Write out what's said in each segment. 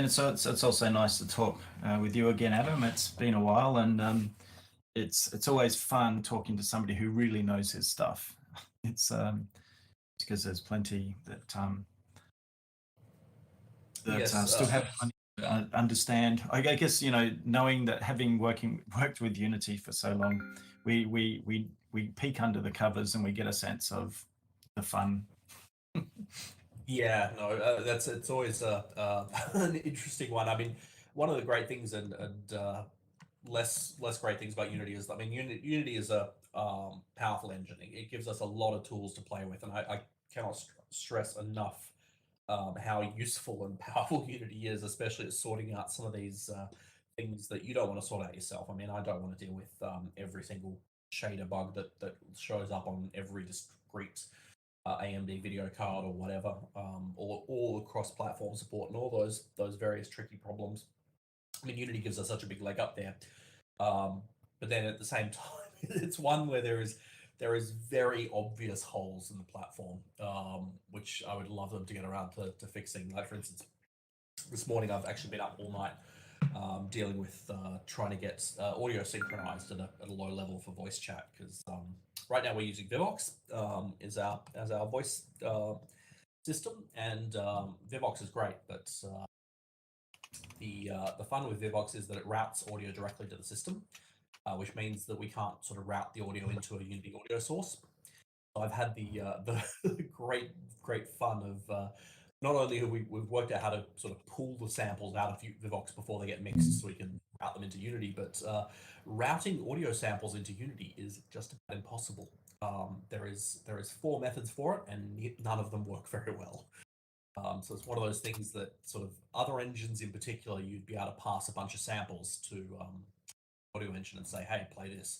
and so it's also nice to talk with you again, Adam. It's been a while, and it's always fun talking to somebody who really knows his stuff. It's because there's plenty that Yes, still have understand. I guess knowing that having worked with Unity for so long, we peek under the covers and we get a sense of the fun. yeah, no, it's always an interesting one. I mean, one of the great things and less great things about Unity is, I mean, Unity is a powerful engine. It gives us a lot of tools to play with, and I cannot stress enough how useful and powerful Unity is, especially at sorting out some of these things that you don't want to sort out yourself. I mean, I don't want to deal with every single shader bug that shows up on every discrete AMD video card or whatever, or all the cross-platform support and all those various tricky problems. I mean, Unity gives us such a big leg up there, but then at the same time, it's one where there is very obvious holes in the platform, which I would love them to get around to fixing. Like, for instance, this morning I've actually been up all night dealing with trying to get audio synchronized at a low level for voice chat, because right now we're using Vivox as our voice system, and Vivox is great, but the fun with Vivox is that it routes audio directly to the system, which means that we can't sort of route the audio into a Unity audio source. So I've had the great fun of not only have we've worked out how to sort of pull the samples out of Vivox before they get mixed so we can route them into Unity, but routing audio samples into Unity is just about impossible. There is 4 methods for it, and none of them work very well. So it's one of those things that sort of other engines in particular, you'd be able to pass a bunch of samples to audio engine and say, hey, play this.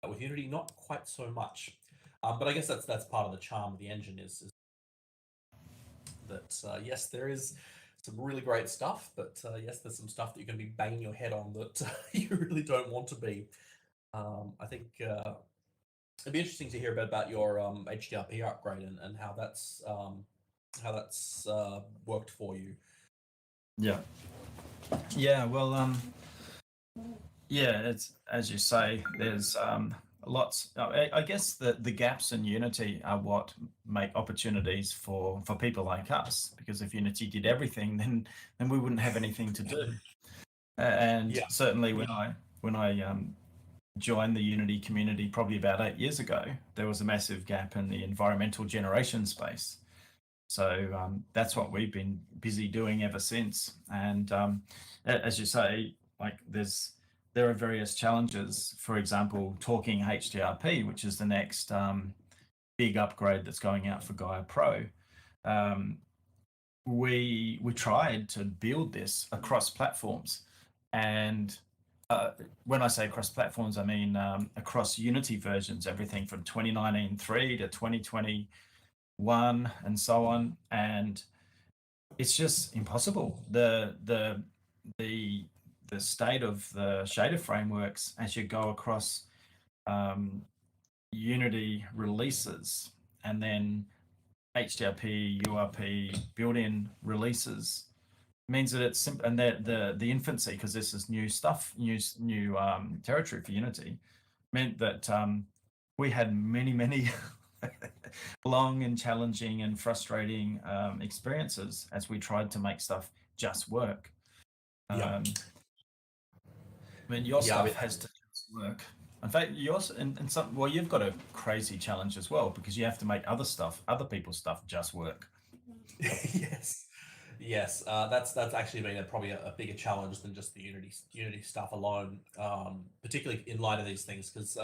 With Unity, not quite so much. But I guess that's part of the charm of the engine is that yes, there is some really great stuff, but yes, there's some stuff that you're going to be banging your head on that you really don't want to be. I think it'd be interesting to hear about your HDRP upgrade and how that's worked for you. Yeah. Well, yeah, it's as you say. There's lots. I guess the gaps in Unity are what make opportunities for people like us. Because if Unity did everything, then we wouldn't have anything to do. And certainly when I joined the Unity community probably about 8 years ago, there was a massive gap in the environmental generation space. So that's what we've been busy doing ever since. And as you say, like there are various challenges. For example, talking HDRP, which is the next big upgrade that's going out for Gaia Pro. We tried to build this across platforms, and when I say across platforms, I mean across Unity versions, everything from 2019.3 to 2021 and so on. And it's just impossible. The state of the shader frameworks as you go across Unity releases and then HDRP, URP, built-in releases means that it's simple, and the infancy, because this is new stuff, new territory for Unity, meant that we had many long and challenging and frustrating experiences as we tried to make stuff just work. I mean, your stuff has to just work. In fact, yours and some. Well, you've got a crazy challenge as well, because you have to make other people's stuff just work. Yes. That's actually been probably a bigger challenge than just the Unity stuff alone. Particularly in light of these things, because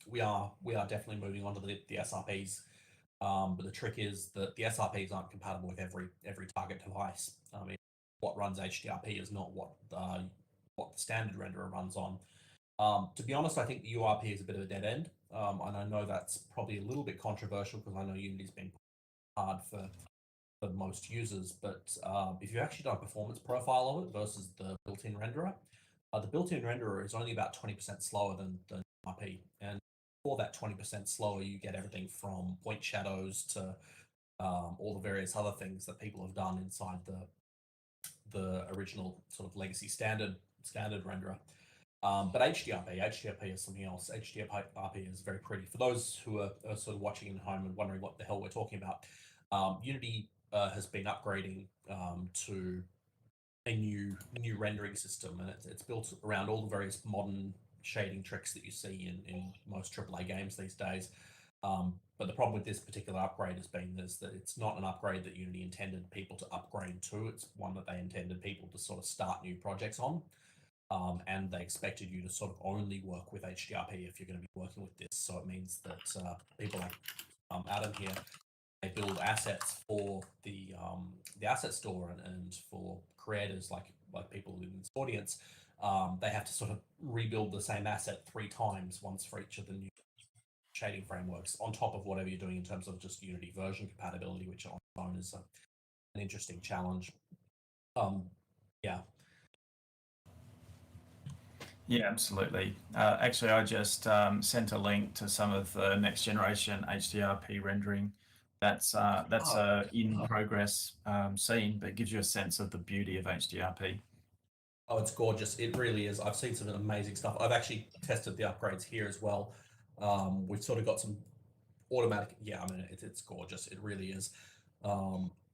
we are definitely moving on to the SRPs. But the trick is that the SRPs aren't compatible with every target device. I mean, what runs HDRP is not what the standard renderer runs on. To be honest, I think the URP is a bit of a dead end, and I know that's probably a little bit controversial because I know Unity's been hard for most users. But if you actually done a performance profile of it versus the built-in renderer, the built-in renderer is only about 20% slower than URP, and for that 20% slower, you get everything from point shadows to all the various other things that people have done inside the original sort of legacy standard renderer. But HDRP is something else. HDRP is very pretty. For those who are sort of watching at home and wondering what the hell we're talking about, Unity has been upgrading to a new rendering system, and it's built around all the various modern shading tricks that you see in most AAA games these days. But the problem with this particular upgrade has been is that it's not an upgrade that Unity intended people to upgrade to. It's one that they intended people to sort of start new projects on. And they expected you to sort of only work with HDRP if you're going to be working with this. So it means that people like Adam here, they build assets for the asset store, and for creators like people in this audience, they have to sort of rebuild the same asset 3 times, once for each of the new shading frameworks, on top of whatever you're doing in terms of just Unity version compatibility, which on its own is an interesting challenge. Yeah. Yeah, absolutely. Actually, I just sent a link to some of the next generation HDRP rendering. That's a in progress scene, but it gives you a sense of the beauty of HDRP. Oh, it's gorgeous. It really is. I've seen some amazing stuff. I've actually tested the upgrades here as well. We've sort of got some automatic. Yeah, I mean, it's gorgeous. It really is.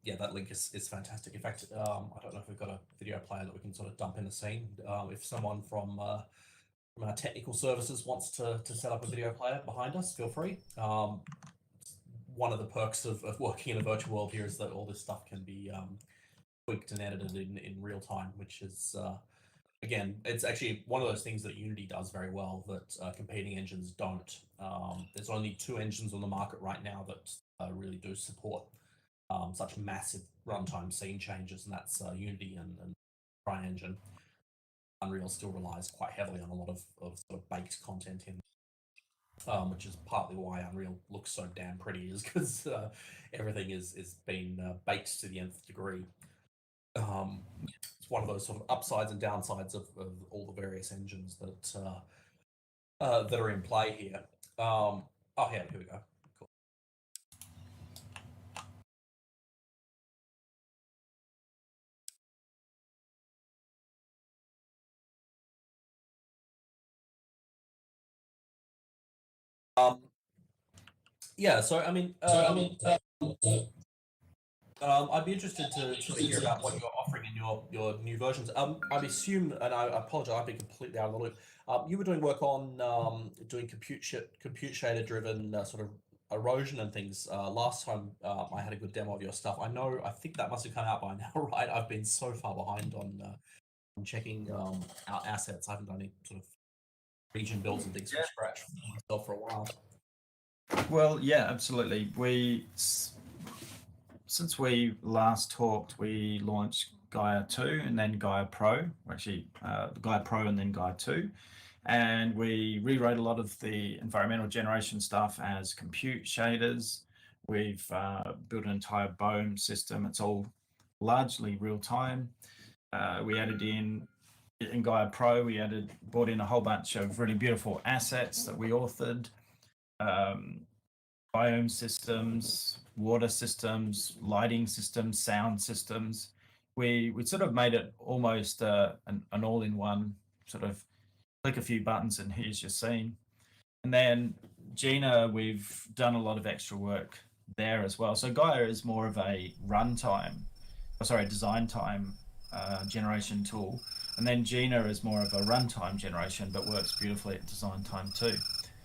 Yeah, that link is fantastic. In fact, I don't know if we've got a video player that we can sort of dump in the scene. If someone from our technical services wants to set up a video player behind us, feel free. One of the perks of working in a virtual world here is that all this stuff can be tweaked and edited in real time, which is, again, it's actually one of those things that Unity does very well that competing engines don't. There's only 2 engines on the market right now that really do support such massive runtime scene changes, and that's Unity and CryEngine. Unreal still relies quite heavily on a lot of sort of baked content in, which is partly why Unreal looks so damn pretty, is because everything is been baked to the nth degree. It's one of those sort of upsides and downsides of all the various engines that are in play here. Oh yeah, here we go. Cool. Yeah, so I mean, I'd be interested to sort of hear about what you're offering in your new versions. I'd assume, and I apologize, I've been completely out of the loop. You were doing work on doing compute shader driven sort of erosion and things. Last time I had a good demo of your stuff. I think that must have come out by now, right? I've been so far behind on checking our assets. I haven't done any sort of region builds and things from scratch myself for a while. Well, yeah, absolutely. Since we last talked, we launched Gaia 2 and then Gaia Pro, actually Gaia Pro and then Gaia 2. And we rewrote a lot of the environmental generation stuff as compute shaders. We've built an entire BOEM system. It's all largely real time. We added in Gaia Pro, brought in a whole bunch of really beautiful assets that we authored. Biome systems, water systems, lighting systems, sound systems. We sort of made it almost an all-in-one sort of click a few buttons and here's your scene. And then Gina, we've done a lot of extra work there as well. So Gaia is more of a design time generation tool. And then Gina is more of a runtime generation, but works beautifully at design time too.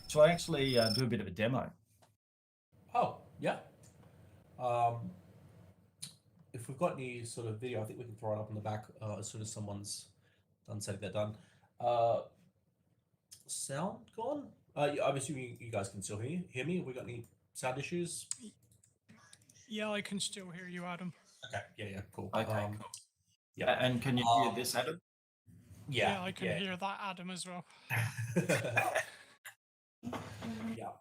Shall I actually do a bit of a demo? Oh, yeah. If we've got any sort of video, I think we can throw it up in the back as soon as someone's done saying they're done. Sound gone? I'm assuming you guys can still hear me. Have we got any sound issues? Yeah, I can still hear you, Adam. Okay, yeah, cool. Okay, cool. Yeah, and can you hear this, Adam? Yeah, I can hear that, Adam, as well. Yeah.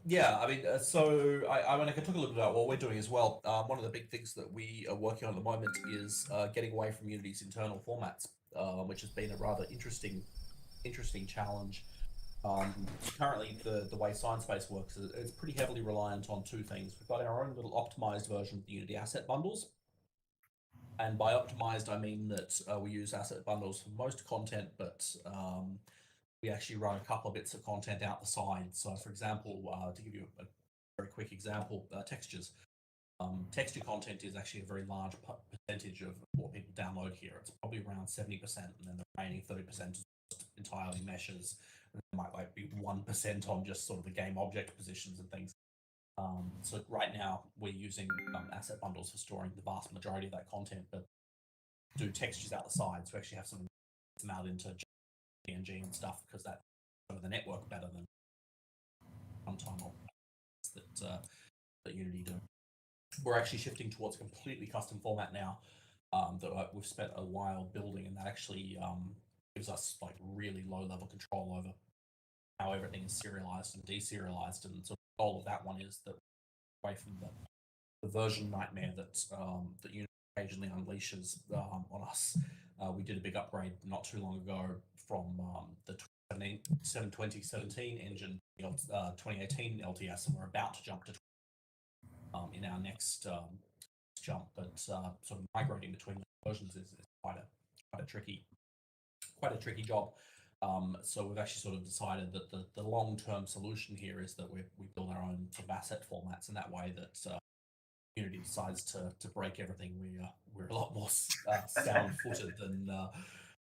Yeah, I mean, so I can talk a little bit about what we're doing as well. One of the big things that we are working on at the moment is getting away from Unity's internal formats, which has been a rather interesting challenge. Currently, the way Sinespace works is it's pretty heavily reliant on 2 things. We've got our own little optimized version of the Unity asset bundles, And by optimized, I mean that we use asset bundles for most content, but we actually run a couple of bits of content out the side. So, for example, to give you a very quick example, textures. Texture content is actually a very large percentage of what people download here. It's probably around 70%, and then the remaining 30% is just entirely meshes. And there might be 1% on just sort of the game object positions and things. So right now we're using asset bundles for storing the vast majority of that content, but do textures out the side to actually have some out into PNG and stuff, because that's sort of the network better than runtime that Unity do. We're actually shifting towards a completely custom format now that we've spent a while building, and that actually gives us like really low level control over how everything is serialized and deserialized. And so the goal of that one is that away from the version nightmare that that Unity occasionally unleashes on us. We did a big upgrade not too long ago from the 2017 engine, 2018 LTS, and we're about to jump to in our next jump. But sort of migrating between the versions is quite a tricky job. So we've actually sort of decided that the long-term solution here is that we build our own sort of asset formats, and that way that Unity decides to break everything, we're a lot more sound-footed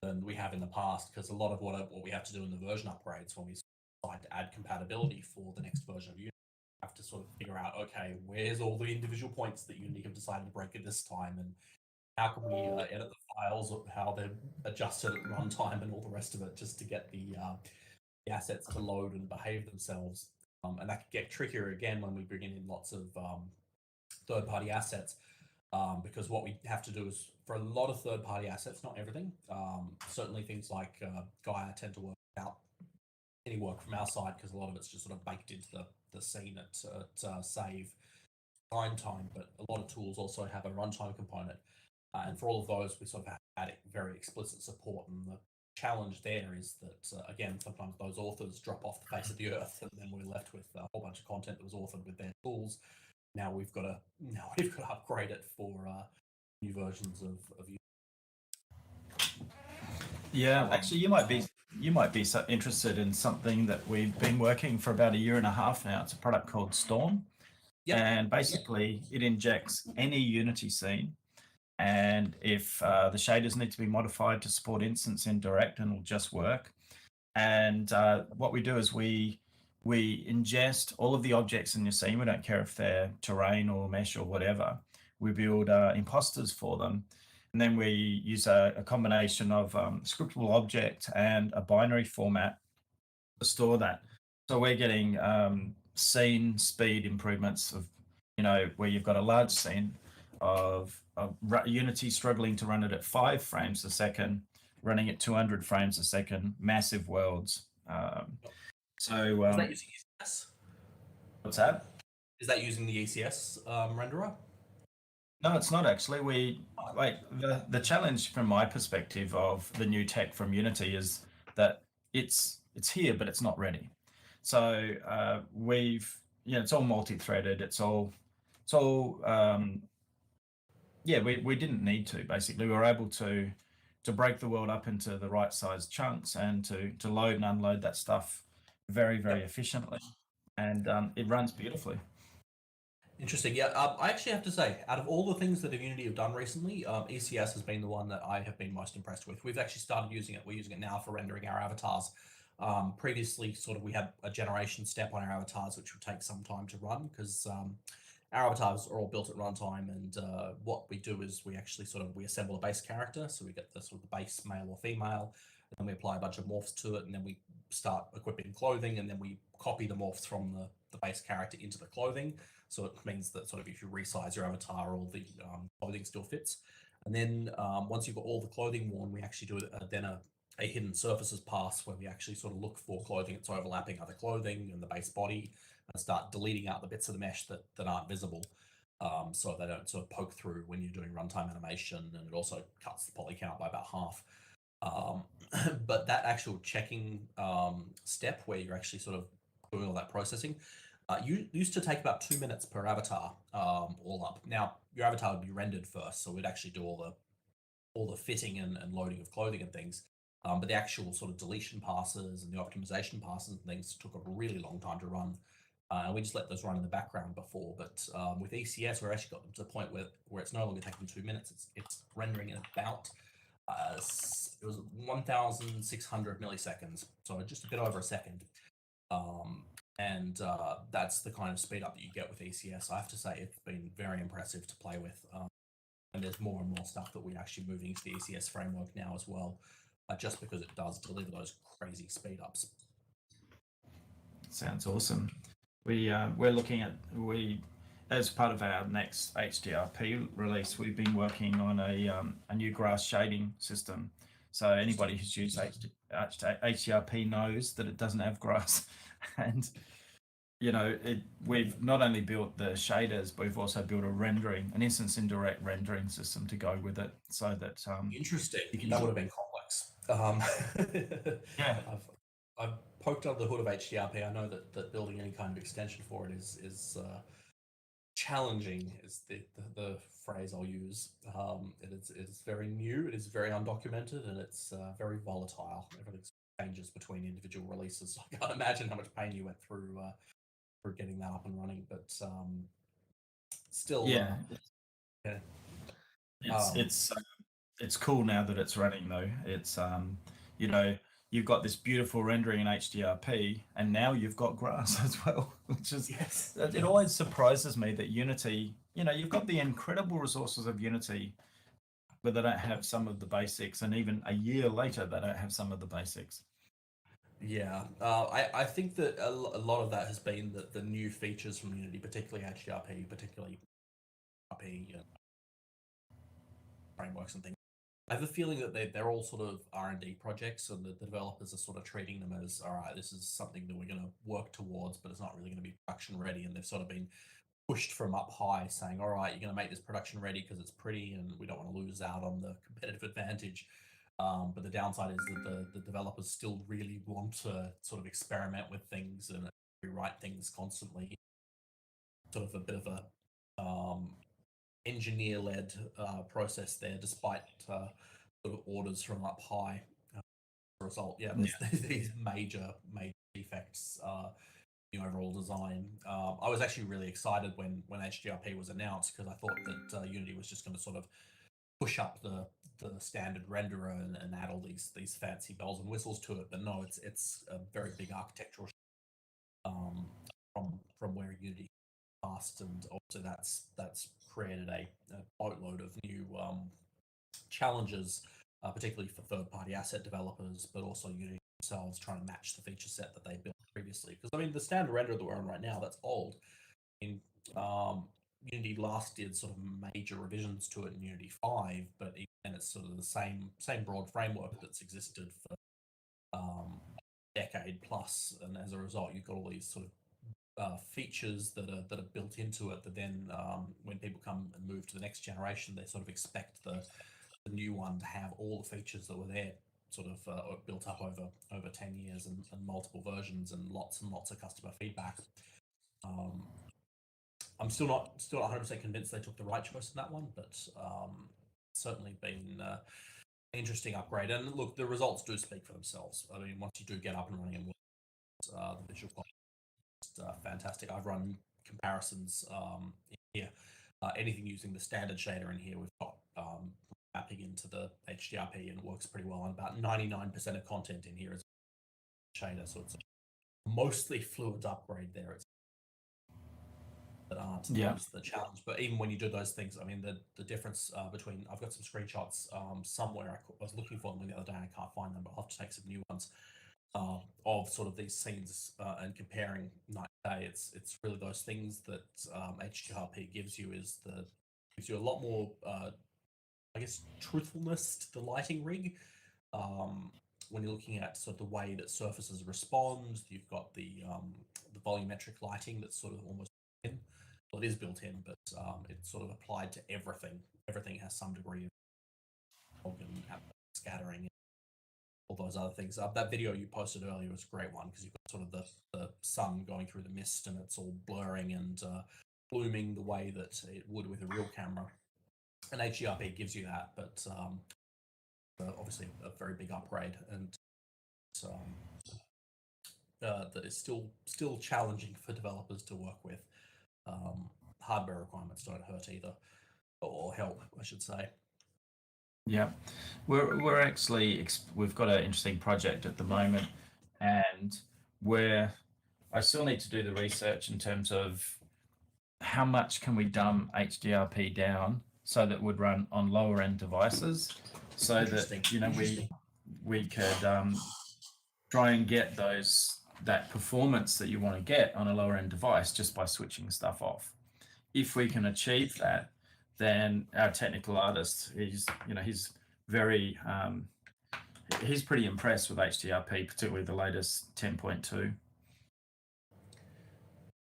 than we have in the past, because a lot of what we have to do in the version upgrades when we decide to add compatibility for the next version of Unity, we have to sort of figure out, okay, where's all the individual points that Unity have decided to break at this time, and how can we edit the files, or how they're adjusted at runtime, and all the rest of it, just to get the assets to load and behave themselves. And that could get trickier again when we bring in lots of third-party assets, because what we have to do is, for a lot of third-party assets, not everything, certainly things like Gaia tend to work out any work from our side, because a lot of it's just sort of baked into the scene at save time, but a lot of tools also have a runtime component. And for all of those, we sort of have had very explicit support. And the challenge there is that, again, sometimes those authors drop off the face of the earth, and then we're left with a whole bunch of content that was authored with their tools. Now we've got to upgrade it for new versions of Yeah, actually, you might be so interested in something that we've been working for about 1.5 years now. It's a product called Storm. Yep. And basically it injects any Unity scene, and if the shaders need to be modified to support instance in direct, and it'll just work. And what we do is we ingest all of the objects in your scene. We don't care if they're terrain or mesh or whatever. We build imposters for them, and then we use a combination of scriptable object and a binary format to store that. So we're getting scene speed improvements of, where you've got a large scene of Unity struggling to run it at 5 frames a second, running at 200 frames a second, massive worlds. Is that using ECS? What's that? Is that using the ECS renderer? No, it's not actually. The challenge from my perspective of the new tech from Unity is that it's here, but it's not ready. So it's all multi-threaded. We didn't need to. Basically, we were able to break the world up into the right size chunks, and to load and unload that stuff very, very efficiently, and it runs beautifully. Interesting. Yeah, I actually have to say, out of all the things that Unity have done recently, ECS has been the one that I have been most impressed with. We've actually started using it. We're using it now for rendering our avatars. Previously, we had a generation step on our avatars, which would take some time to run, because our avatars are all built at runtime. And what we do is we actually we assemble a base character. So we get the base male or female, and then we apply a bunch of morphs to it, and then we start equipping clothing, and then we copy the morphs from the base character into the clothing. So it means that if you resize your avatar, all the clothing still fits. And then once you've got all the clothing worn, we actually do then a hidden surfaces pass, where we actually look for clothing that's overlapping other clothing and the base body, and start deleting out the bits of the mesh that aren't visible, so they don't poke through when you're doing runtime animation. And it also cuts the poly count by about half. But that actual checking step, where you're actually doing all that processing, used to take about 2 minutes per avatar, all up. Now your avatar would be rendered first, so we'd actually do all the fitting and loading of clothing and things. But the actual sort of deletion passes and the optimization passes and things took a really long time to run. And we just let those run in the background before. But with ECS, we've actually got them to the point where it's no longer taking 2 minutes. It's rendering in about it was 1,600 milliseconds, so just a bit over a second. And that's the kind of speed up that you get with ECS. I have to say it's been very impressive to play with. And there's more and more stuff that we're actually moving into the ECS framework now as well, just because it does deliver those crazy speed ups. Sounds awesome. We're looking at as part of our next HDRP release, we've been working on a new grass shading system. So anybody who's used HDRP knows that it doesn't have grass, and we've not only built the shaders, but we've also built an instance indirect rendering system to go with it, so that interesting. That would have been complex. Yeah, I've poked under the hood of HDRP. I know that building any kind of extension for it is challenging, is the phrase I'll use. It's very new. It is very undocumented, and it's very volatile. Everything changes between individual releases. So I can't imagine how much pain you went through for getting that up and running, but still, yeah. yeah. It's cool now that it's running though. It's you've got this beautiful rendering in HDRP, and now you've got grass as well, which is it always surprises me that Unity, you've got the incredible resources of Unity, but they don't have some of the basics, and even a year later they don't have some of the basics. Yeah, I think that a lot of that has been the new features from Unity, particularly HDRP, particularly RP frameworks and things. I have a feeling that they're all sort of R&D projects, and the developers are sort of treating them as, all right, this is something that we're going to work towards, but it's not really going to be production ready. And they've sort of been pushed from up high, saying, all right, you're going to make this production ready because it's pretty, and we don't want to lose out on the competitive advantage. But the downside is that the developers still really want to sort of experiment with things and rewrite things constantly. Sort of a bit of a engineer-led process there, despite sort of orders from up high. As a result, there's these major defects in overall design. I was actually really excited when HDRP was announced, because I thought that Unity was just going to sort of push up the standard renderer and add all these fancy bells and whistles to it. But no, it's a very big architectural from where Unity passed, and also that's created a boatload of new challenges, particularly for third-party asset developers, but also Unity themselves trying to match the feature set that they built previously. Because I mean, the standard renderer that we're on right now, that's old. In Unity last did sort of major revisions to it in Unity 5, but even it's sort of the same broad framework that's existed for a decade plus, and as a result, you've got all these sort of features that are built into it that then when people come and move to the next generation, they sort of expect the new one to have all the features that were there sort of built up over 10 years and multiple versions and lots of customer feedback. I'm still not 100% convinced they took the right choice in that one, but certainly been an interesting upgrade. And look, the results do speak for themselves. I mean, once you do get up and running and the visual quality is fantastic. I've run comparisons in here. Anything using the standard shader in here, we've got mapping into the HDRP, and it works pretty well. And about 99% of content in here is shader, so it's a mostly fluid upgrade there. It's that aren't the challenge, but even when you do those things, I mean, the difference between, I've got some screenshots somewhere. I was looking for them the other day, I can't find them, but I'll have to take some new ones of sort of these scenes and comparing night and day. It's really those things that HDRP gives you gives you a lot more I guess truthfulness to the lighting rig. When you're looking at sort of the way that surfaces respond, you've got the volumetric lighting that's sort of almost in. Well, it is built in, but it's sort of applied to everything. Everything has some degree of scattering. those other things. That video you posted earlier was a great one because you've got sort of the sun going through the mist and it's all blurring and blooming the way that it would with a real camera. And HDRP gives you that, but obviously a very big upgrade, and that is still challenging for developers to work with. Hardware requirements don't hurt either, or help, I should say. Yeah, we're actually we've got an interesting project at the moment, and I still need to do the research in terms of how much can we dumb HDRP down so that it would run on lower end devices, so that we could try and get that performance that you want to get on a lower end device just by switching stuff off. If we can achieve that, then our technical artist, he's very he's pretty impressed with HDRP, particularly the latest 10.2.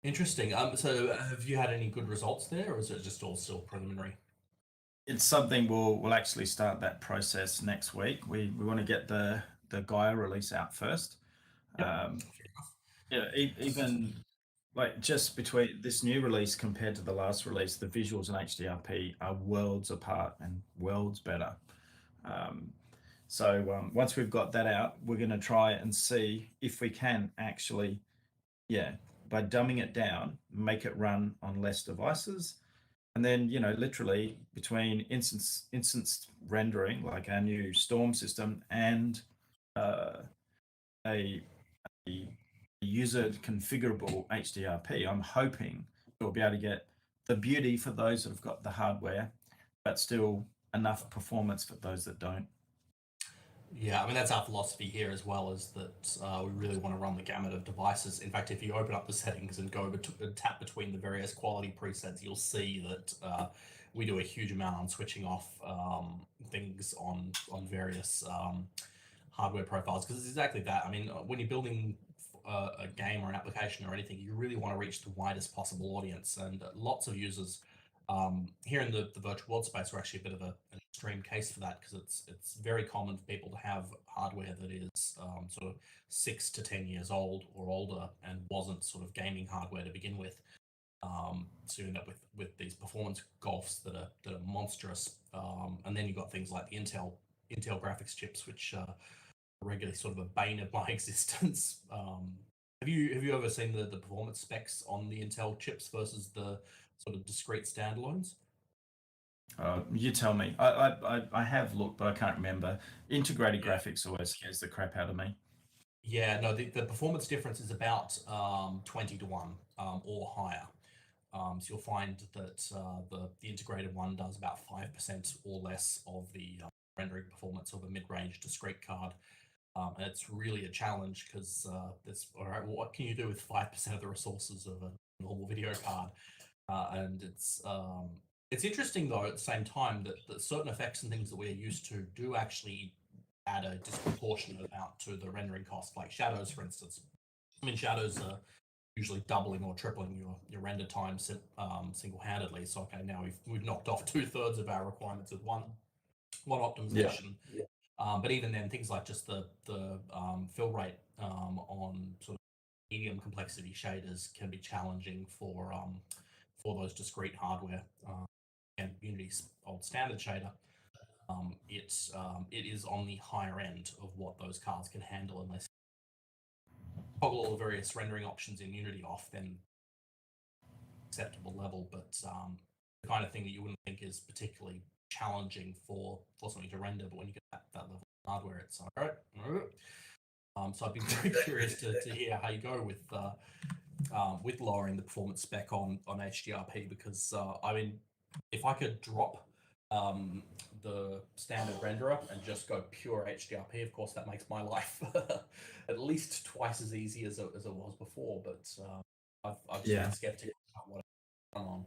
Interesting. So have you had any good results there, or is it just all still preliminary? It's something we'll actually start that process next week. We want to get the Gaia release out first. Yep. Yeah, even like just between this new release compared to the last release, the visuals in HDRP are worlds apart and worlds better. So once we've got that out, we're going to try and see if we can actually, by dumbing it down, make it run on less devices. And then, literally between instance rendering, like our new Storm system, and a user configurable HDRP, I'm hoping we'll be able to get the beauty for those that have got the hardware, but still enough performance for those that don't. Yeah, I mean, that's our philosophy here as well, is that we really want to run the gamut of devices. In fact, if you open up the settings and go and tap between the various quality presets, you'll see that we do a huge amount on switching off things on various hardware profiles, because it's exactly that. I mean, when you're building a game or an application or anything, you really want to reach the widest possible audience, and lots of users here in the virtual world space are actually a bit of an extreme case for that, because it's very common for people to have hardware that is sort of 6 to 10 years old or older and wasn't sort of gaming hardware to begin with. So you end up with these performance gulfs that are monstrous, and then you've got things like the Intel graphics chips, which are regularly sort of a bane of my existence. Have you ever seen the performance specs on the Intel chips versus the sort of discrete standalones? You tell me. I have looked, but I can't remember. Integrated graphics always scares the crap out of me. Yeah, no, the performance difference is about 20 to 1 or higher. So you'll find that the integrated one does about 5% or less of the rendering performance of a mid-range discrete card. And it's really a challenge, because all right, well, what can you do with 5% of the resources of a normal video card? And it's interesting, though, at the same time, that certain effects and things that we're used to do actually add a disproportionate amount to the rendering cost, like shadows, for instance. I mean, shadows are usually doubling or tripling your render time single-handedly. So, okay, now we've knocked off 2/3 of our requirements with one optimization. Yeah. But even then, things like just the fill rate on sort of medium complexity shaders can be challenging for those discrete hardware. And Unity's old standard shader, it is on the higher end of what those cards can handle, unless you toggle all the various rendering options in Unity off, then acceptable level. But the kind of thing that you wouldn't think is particularly challenging for something to render, but when you get that level of hardware, it's all right. So I'd be very curious to hear how you go with lowering the performance spec on HDRP, because I mean, if I could drop the standard renderer and just go pure HDRP, of course that makes my life at least twice as easy as it was before. But I've just been skeptical about what I'm on.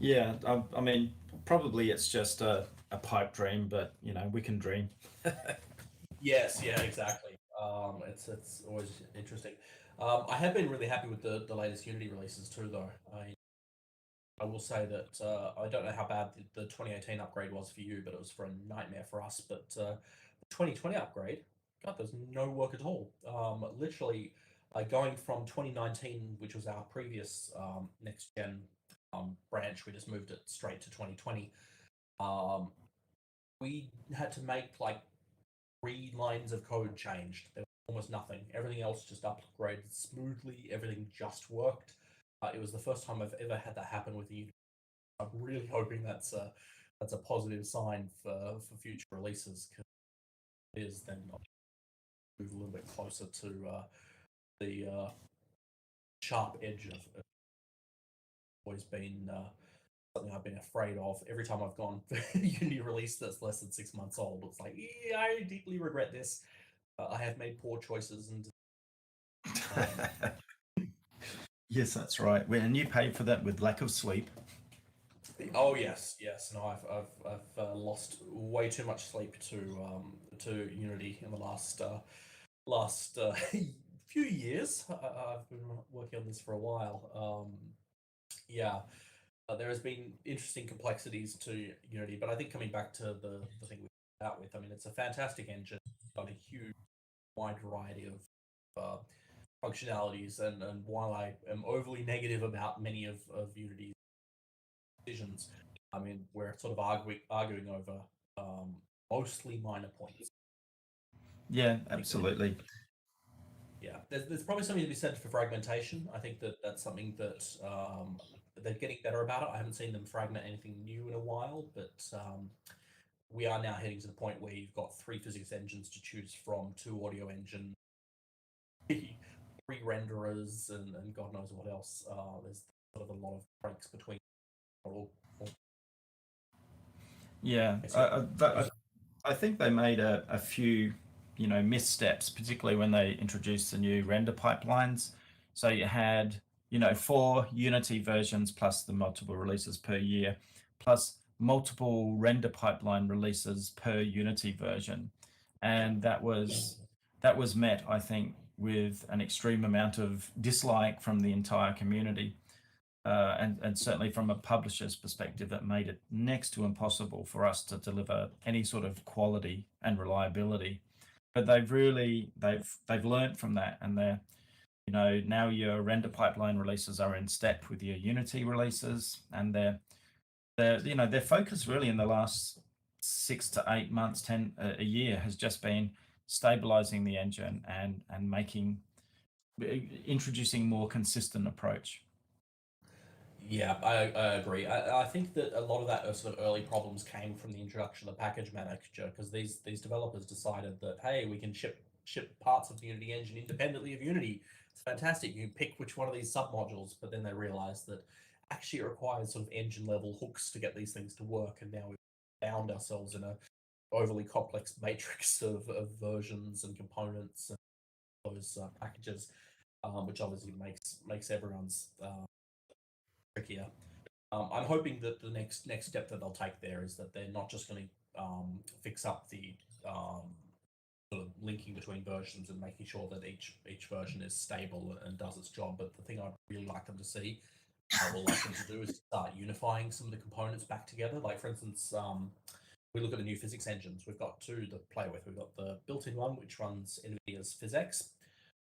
Yeah, I mean, probably it's just a pipe dream, but we can dream. Yes, yeah, exactly. It's always interesting. I have been really happy with the latest Unity releases too, though. I will say that I don't know how bad the 2018 upgrade was for you, but it was for a nightmare for us. But the 2020 upgrade, God, there's no work at all. Literally, going from 2019, which was our previous next gen branch, we just moved it straight to 2020. We had to make like 3 lines of code changed. There was almost nothing. Everything else just upgraded smoothly. Everything just worked. It was the first time I've ever had that happen with the. I'm really hoping that's a positive sign for future releases, because it is then move a little bit closer to the sharp edge of always been something I've been afraid of. Every time I've gone for a Unity release that's less than 6 months old, it's like, yeah, I deeply regret this. I have made poor choices, and yes, that's right. And you paid for that with lack of sleep. oh yes, yes. No, I've lost way too much sleep to Unity in the last few years. I've been working on this for a while. Yeah, there has been interesting complexities to Unity, but I think coming back to the thing we started out with, I mean, it's a fantastic engine, got a huge, wide variety of functionalities, and while I am overly negative about many of Unity's decisions, I mean, we're sort of arguing over mostly minor points. Yeah, absolutely. Yeah, there's probably something to be said for fragmentation. I think that's something that they're getting better about it. I haven't seen them fragment anything new in a while, but we are now heading to the point where you've got 3 physics engines to choose from, 2 audio engines, 3 renderers, and God knows what else. There's sort of a lot of breaks between all. Yeah, I think they made a few, missteps, particularly when they introduced the new render pipelines. So you had, 4 Unity versions plus the multiple releases per year, plus multiple render pipeline releases per Unity version, and that was met, I think, with an extreme amount of dislike from the entire community. And certainly from a publisher's perspective, it made it next to impossible for us to deliver any sort of quality and reliability. But they've learned from that, and they're, now your render pipeline releases are in step with your Unity releases, and their focus really in the last 6 to 8 months, a year, has just been stabilizing the engine and introducing more consistent approach. Yeah, I agree. I think that a lot of that sort of early problems came from the introduction of the package manager, because these developers decided that, hey, we can ship parts of the Unity engine independently of Unity. It's fantastic. You can pick which one of these submodules, but then they realized that actually it requires sort of engine level hooks to get these things to work, and now we've found ourselves in a overly complex matrix of versions and components and those packages, which obviously makes everyone's trickier. I'm hoping that the next step that they'll take there is that they're not just going to fix up the sort of linking between versions and making sure that each version is stable and does its job. But the thing I'd really like them to see, I would like them to do, is start unifying some of the components back together. Like, for instance, we look at the new physics engines. We've got 2 to play with. We've got the built-in one, which runs NVIDIA's PhysX,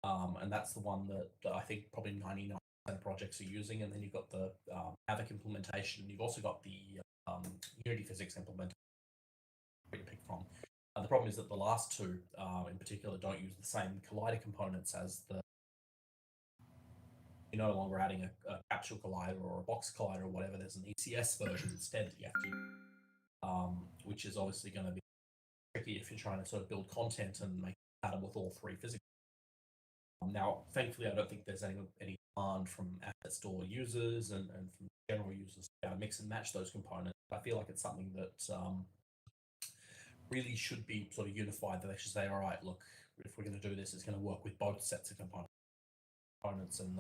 and that's the one that I think probably 99% of projects are using. And then you've got the Havoc implementation. You've also got the Unity physics implementation to pick from. The problem is that the last 2, in particular, don't use the same collider components as the. You're no longer adding a capsule collider or a box collider or whatever. There's an ECS version instead that you have to, which is obviously going to be tricky if you're trying to sort of build content and make it compatible with all 3 physics. Now, thankfully, I don't think there's any demand from asset store users and from general users to mix and match those components. I feel like it's something that really should be sort of unified, that they should say, all right, look, if we're going to do this, it's going to work with both sets of components, and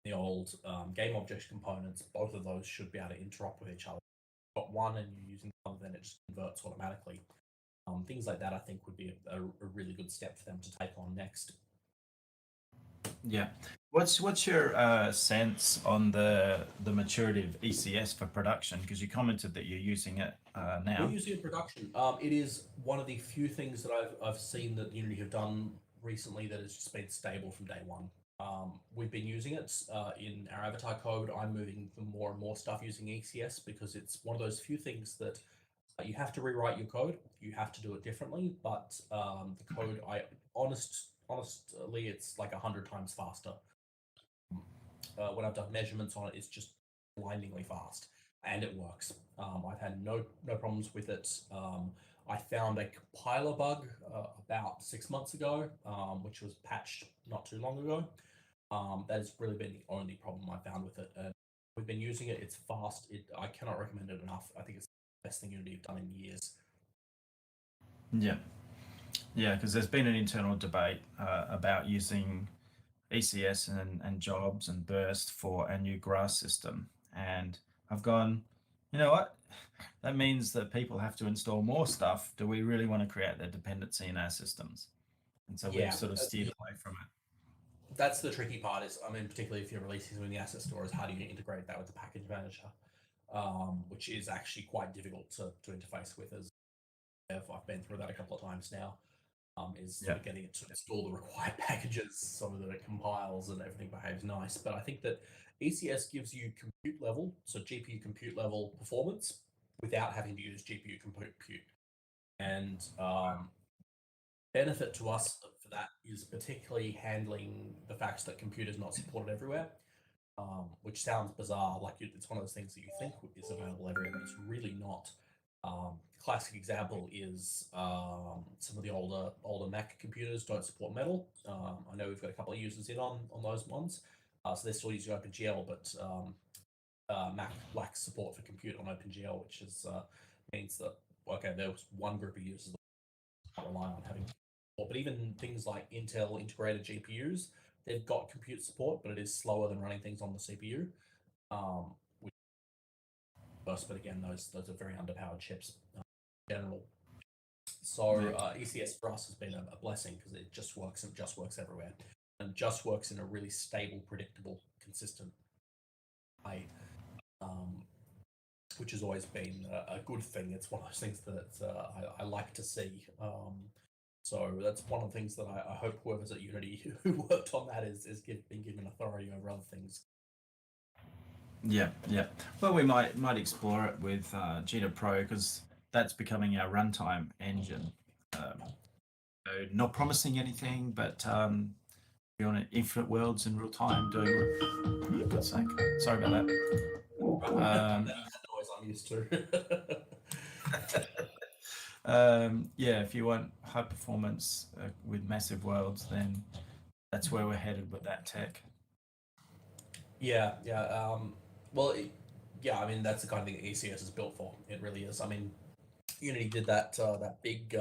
the old game object components. Both of those should be able to interop with each other. If you've got one and you're using the other, then it just converts automatically. Things like that, I think, would be a really good step for them to take on next. Yeah. What's your sense on the maturity of ECS for production? Because you commented that you're using it now. We're using it in production. It is one of the few things that I've seen that Unity have done recently that has just been stable from day one. We've been using it in our avatar code. I'm moving more and more stuff using ECS because it's one of those few things that you have to rewrite your code. You have to do it differently, but the code, honestly, it's like 100 times faster. When I've done measurements on it, it's just blindingly fast, and it works. I've had no problems with it. I found a compiler bug about 6 months ago, which was patched not too long ago. That has really been the only problem I found with it. We've been using it. It's fast. I cannot recommend it enough. I think it's the best thing Unity have done in years. Yeah. Yeah, because there's been an internal debate about using ECS and jobs and burst for a new grass system. And I've gone, you know what? That means that people have to install more stuff. Do we really want to create that dependency in our systems? And so we've sort of steered away from it. That's the tricky part is, I mean, particularly if you're releasing something in the asset store, is how do you integrate that with the package manager, which is actually quite difficult to interface with. As I've been through that a couple of times now. Is sort of getting it to install the required packages so that it compiles and everything behaves nice. But I think that ECS gives you compute level, so GPU compute level performance without having to use GPU compute. And benefit to us for that is particularly handling the fact that compute is not supported everywhere, which sounds bizarre. Like it's one of those things that you think is available everywhere, but it's really not. Classic example is some of the older Mac computers don't support Metal. I know we've got a couple of users in on those ones, so they're still using OpenGL, but Mac lacks support for compute on OpenGL, which is means that there was one group of users that rely on having support. But even things like Intel integrated GPUs, they've got compute support, but it is slower than running things on the CPU. But again, those are very underpowered chips in general. So ECS for us has been a blessing because it just works and just works everywhere, and just works in a really stable, predictable, consistent way, which has always been a good thing. It's one of those things that I like to see. So that's one of the things that I hope whoever's at Unity who worked on that is been given authority over other things. Yeah. Well, we might explore it with Hdrp Pro because that's becoming our runtime engine. Not promising anything, but be on infinite worlds in real time doing. For God's sake, sorry about that. That noise I'm used to. Yeah, if you want high performance with massive worlds, then that's where we're headed with that tech. Yeah. Well, I mean, that's the kind of thing that ECS is built for. It really is. I mean, Unity did that big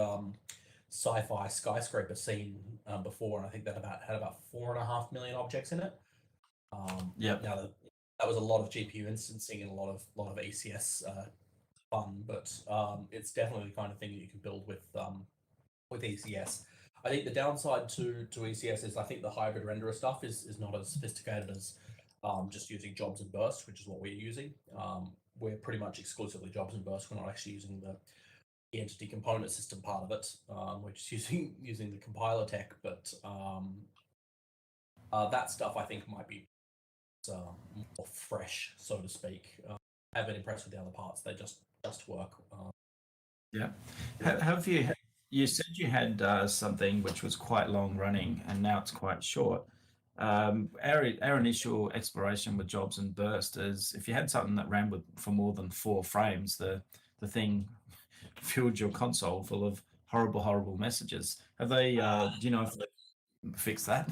sci-fi skyscraper scene before, and I think that had about 4.5 million objects in it. Now that was a lot of GPU instancing and a lot of ECS fun, but it's definitely the kind of thing that you can build with ECS. I think the downside to ECS is I think the hybrid renderer stuff is not as sophisticated as just using jobs and burst, which is what we're using. We're pretty much exclusively jobs and burst. We're not actually using the entity component system part of it. We're just using the compiler tech, but that stuff I think might be more fresh, so to speak. I haven't been impressed with the other parts. They just work. Yeah. Have you? You said you had something which was quite long running, and now it's quite short. Our initial exploration with jobs and burst is if you had something that ran for more than 4 frames, the thing filled your console full of horrible messages. Have they? Do you know if they fixed that?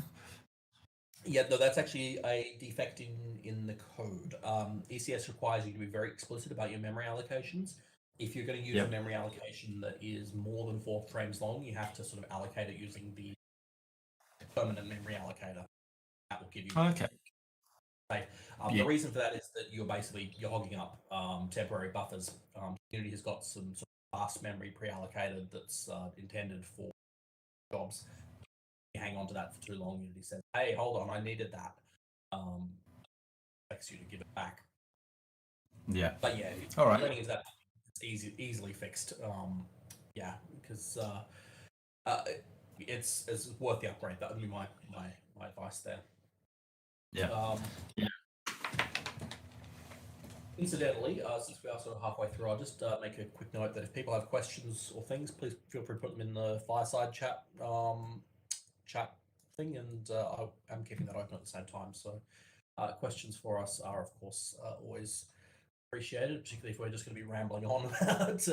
Yeah, no, that's actually a defect in the code. ECS requires you to be very explicit about your memory allocations. If you're going to use a memory allocation that is more than 4 frames long, you have to sort of allocate it using the permanent memory allocator. That will give you. Okay. The reason for that is that you're hogging up temporary buffers. Unity has got some sort of fast memory pre-allocated that's intended for jobs. hang on to that for too long, Unity says, "Hey, hold on, I needed that." Expects you to give it back. Yeah. But yeah, if All you're right. running into that, it's easily fixed. Yeah, because it's worth the upgrade. That would be my advice there. Yeah. Yeah. Incidentally, since we are sort of halfway through, I'll just make a quick note that if people have questions or things, please feel free to put them in the Fireside Chat chat thing, and I'm keeping that open at the same time. So questions for us are, of course, always appreciated, particularly if we're just going to be rambling on about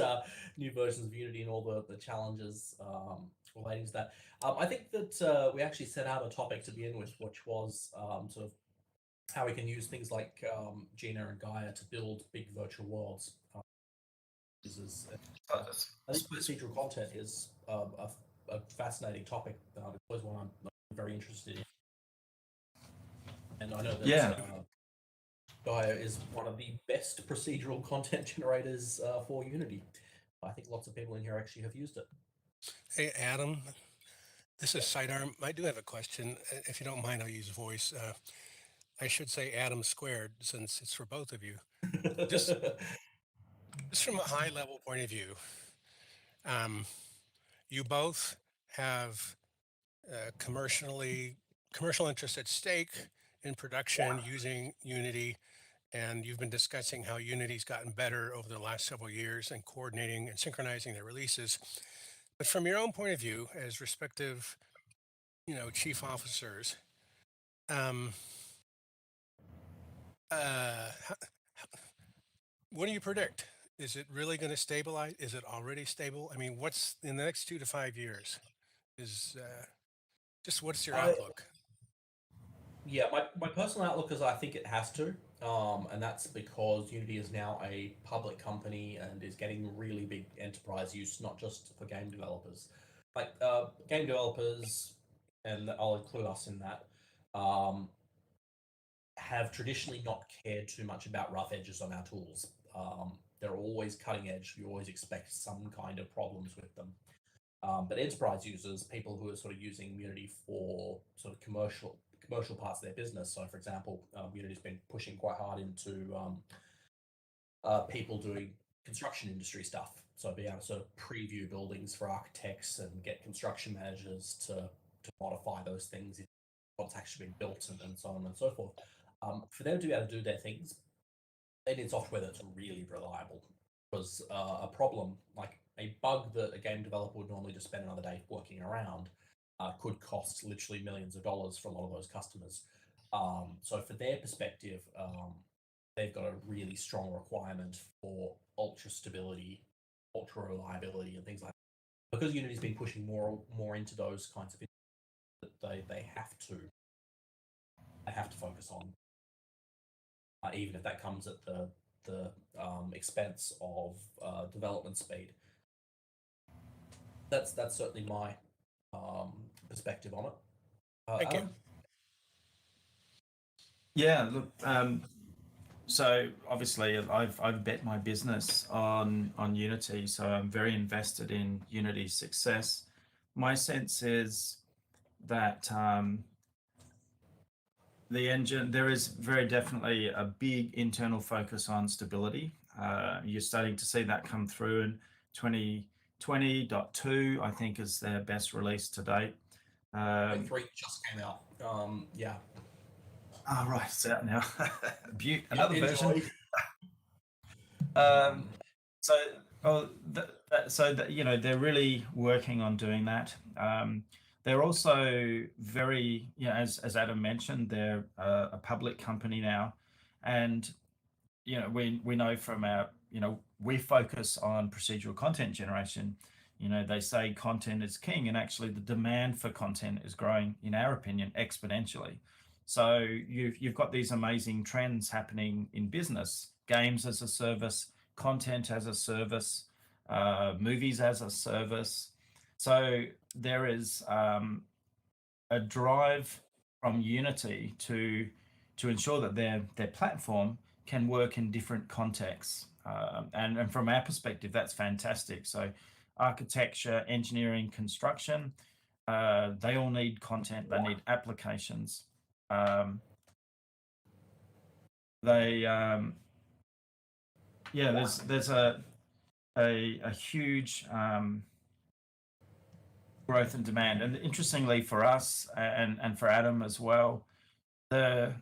new versions of Unity and all the challenges relating to that. I think that we actually set out a topic to begin with, which was sort of how we can use things like Gina and Gaia to build big virtual worlds. I think procedural content is a fascinating topic. It's always one I'm very interested in. And I know that Gaia is one of the best procedural content generators for Unity. I think lots of people in here actually have used it. Hey, Adam. This is Sidearm. I do have a question. If you don't mind, I'll use voice. I should say Adam squared since it's for both of you. Just from a high level point of view, you both have commercial interests at stake in production using Unity, and you've been discussing how Unity's gotten better over the last several years and coordinating and synchronizing their releases. But from your own point of view, as respective, chief officers, what do you predict? Is it really going to stabilize? Is it already stable? I mean, what's in the next 2 to 5 years? Is just what's your outlook? Yeah, my personal outlook is I think it has to, and that's because Unity is now a public company and is getting really big enterprise use, not just for game developers. Like game developers, and I'll include us in that, have traditionally not cared too much about rough edges on our tools. They're always cutting edge. You always expect some kind of problems with them. But enterprise users, people who are sort of using Unity for sort of commercial parts of their business. So, for example, Unity's been pushing quite hard into people doing construction industry stuff. So, be able to sort of preview buildings for architects and get construction managers to modify those things in what's actually been built and so on and so forth. For them to be able to do their things, they need software that's really reliable. Because a problem, like a bug that a game developer would normally just spend another day working around, could cost literally millions of dollars for a lot of those customers. So for their perspective, they've got a really strong requirement for ultra stability, ultra reliability, and things like that. Because Unity's been pushing more into those kinds of things, that they have to focus on, even if that comes at the expense of development speed. That's certainly my perspective on it. Thank you. Yeah, look. So obviously, I've bet my business on Unity, so I'm very invested in Unity's success. My sense is that the engine, there is very definitely a big internal focus on stability. You're starting to see that come through in 2020.2, I think, is their best release to date. 3 just came out. Yeah. Oh, right, it's out now. Another version. They're really working on doing that. They're also very, as Adam mentioned, they're a public company now, and we know from our, we focus on procedural content generation. They say content is king, and actually the demand for content is growing, in our opinion, exponentially. So you've got these amazing trends happening in business: games as a service, content as a service, movies as a service. So there is a drive from Unity to ensure that their platform can work in different contexts. And from our perspective, that's fantastic. So architecture, engineering, construction, They all need content. They need applications. There's a huge growth and demand. And interestingly for us and for Adam as well, the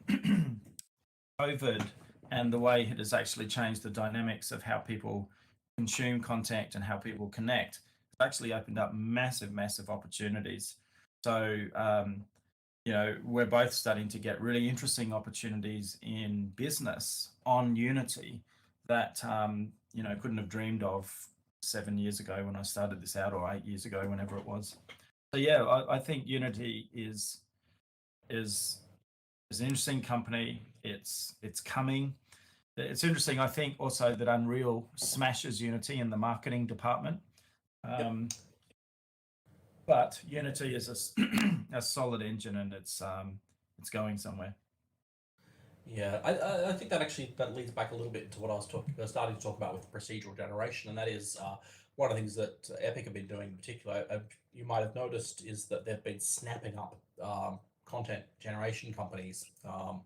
COVID and the way it has actually changed the dynamics of how people consume content and how people connect, it's actually opened up massive opportunities. So we're both starting to get really interesting opportunities in business on Unity that couldn't have dreamed of 7 years ago when I started this out, or 8 years ago, whenever it was. So yeah, I think Unity is an interesting company. It's coming. It's interesting, I think, also that Unreal smashes Unity in the marketing department. But Unity is a solid engine, and it's going somewhere. Yeah, I think that leads back a little bit to what I was starting to talk about with procedural generation, and that is one of the things that Epic have been doing in particular. You might have noticed is that they've been snapping up content generation companies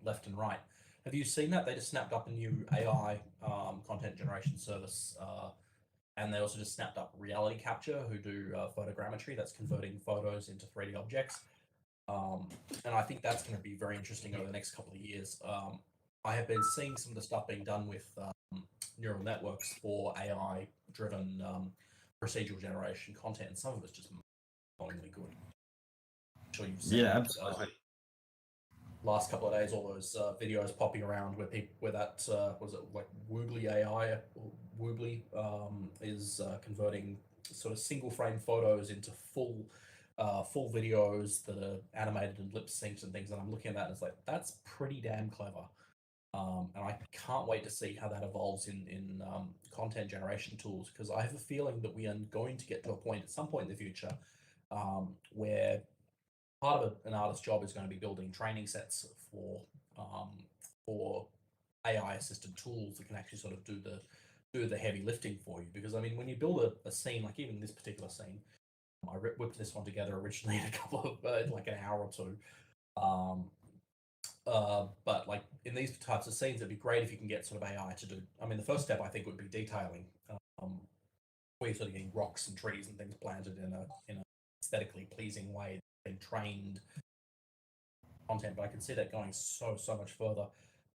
left and right. Have you seen that? They just snapped up a new AI content generation service, and they also just snapped up Reality Capture, who do photogrammetry, that's converting photos into 3D objects. And I think that's going to be very interesting over the next couple of years. I have been seeing some of the stuff being done with neural networks for AI-driven procedural generation content, and some of it's just mind-blowingly good. I'm sure you've seen absolutely. Last couple of days, all those videos popping around where that was it like Woobly AI, Woobly is converting sort of single frame photos into full videos that are animated and lip synced and things. And I'm looking at that and it's like, that's pretty damn clever. And I can't wait to see how that evolves in content generation tools, because I have a feeling that we are going to get to a point at some point in the future where part of an artist's job is going to be building training sets for AI assisted tools that can actually sort of do the heavy lifting for you. Because I mean, when you build a scene, like even this particular scene, I whipped this one together originally in a couple of like an hour or two. But like in these types of scenes, it'd be great if you can get sort of AI to do. I mean, the first step I think would be detailing, where you're sort of getting rocks and trees and things planted in a aesthetically pleasing way, being trained content. But I can see that going so much further.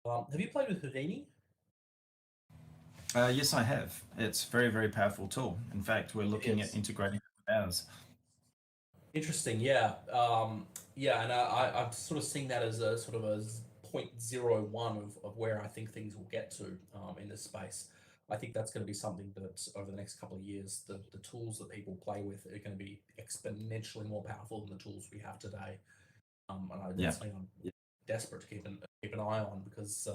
Have you played with Houdini? Yes, I have. It's a very powerful tool. In fact, we're looking at integrating it with ours. Interesting, yeah. And I'm sort of seeing that as a sort of a 0.01 of where I think things will get to in this space. I think that's going to be something that over the next couple of years, the tools that people play with are going to be exponentially more powerful than the tools we have today. That's something I'm desperate to keep an eye on, because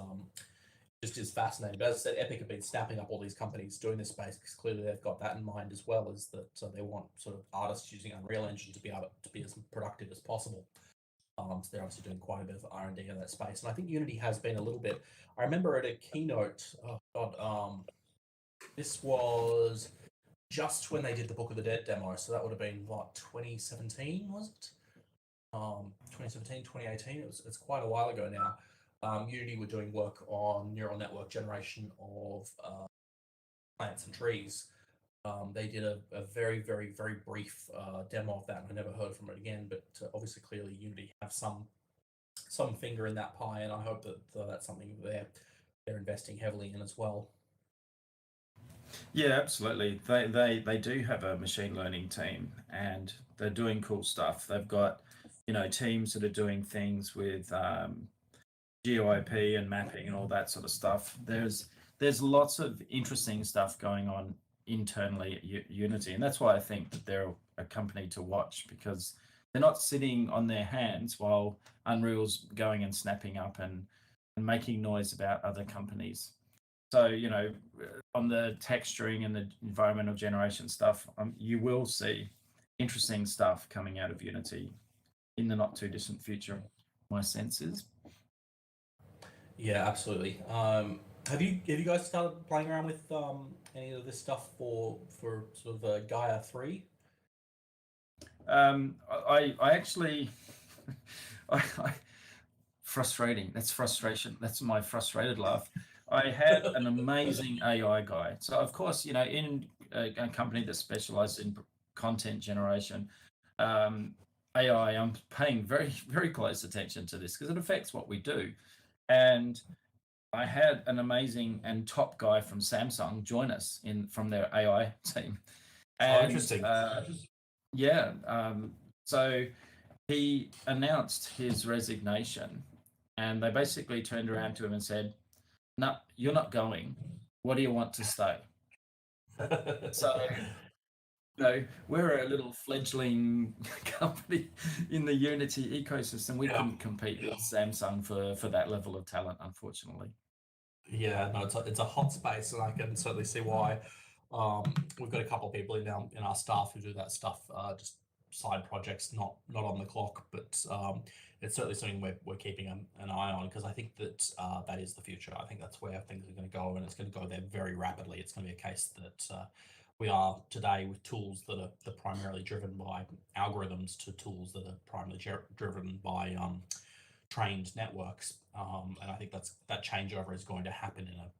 just is fascinating. But as I said, Epic have been snapping up all these companies doing this space, because clearly they've got that in mind as well, as that they want sort of artists using Unreal Engine to be able to be as productive as possible. So they're obviously doing quite a bit of R&D in that space, and I think Unity has been a little bit. I remember at a keynote, this was just when they did the Book of the Dead demo, so that would have been what, 2017 was it? 2017, 2018. It's quite a while ago now. Unity were doing work on neural network generation of plants and trees. They did a very brief demo of that, and I never heard from it again. But obviously, clearly, Unity have some finger in that pie, and I hope that that's something they're investing heavily in as well. Yeah, absolutely. They do have a machine learning team, and they're doing cool stuff. They've got teams that are doing things with GeoIP and mapping and all that sort of stuff. There's lots of interesting stuff going on internally at Unity, and that's why I think that they're a company to watch, because they're not sitting on their hands while Unreal's going and snapping up and making noise about other companies. So on the texturing and the environmental generation stuff, you will see interesting stuff coming out of Unity in the not too distant future, my sense is. Yeah, absolutely. Have you guys started playing around with any of this stuff for sort of Gaia 3? I actually, I frustrating. That's frustration. That's my frustrated laugh. I had an amazing AI guy. So of course, in a company that specializes in content generation, AI, I'm paying very, very close attention to this because it affects what we do. And I had an amazing and top guy from Samsung join us from their AI team. And, interesting. Yeah. So he announced his resignation, and they basically turned around to him and said, "No, you're not going. What do you want to stay?" So, we're a little fledgling company in the Unity ecosystem. We couldn't compete with Samsung for that level of talent, unfortunately. Yeah, no, it's a hot space, and I can certainly see why. We've got a couple of people in our staff who do that stuff, just side projects, not on the clock, but it's certainly something we're keeping an eye on, because I think that that is the future. I think that's where things are going to go, and it's going to go there very rapidly. It's going to be a case that we are today with tools that are primarily driven by algorithms to tools that are primarily driven by trained networks, and I think that changeover is going to happen in a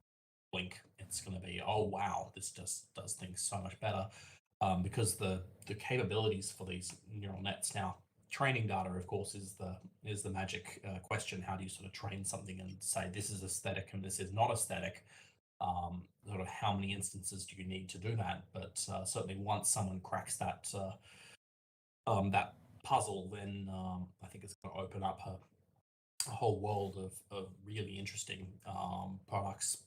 blink. It's going to be, oh wow, this just does things so much better, because the capabilities for these neural nets now. Training data, of course, is the magic question. How do you sort of train something and say this is aesthetic and this is not aesthetic? Sort of how many instances do you need to do that? But certainly, once someone cracks that that puzzle, then I think it's going to open up a whole world of really interesting products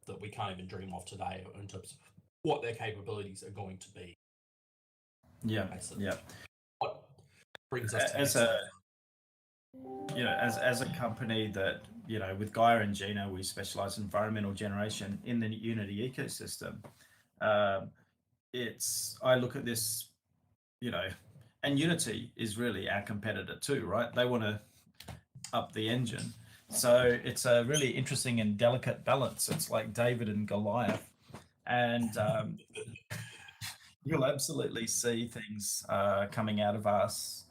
that we can't even dream of today in terms of what their capabilities are going to be. Yeah, basically. yeah. What brings us to As a company that, with Gaia and Gina, we specialize in environmental generation in the Unity ecosystem. I look at this, and Unity is really our competitor too, right? They want to up the engine. So it's a really interesting and delicate balance. It's like David and Goliath. And you'll absolutely see things coming out of us,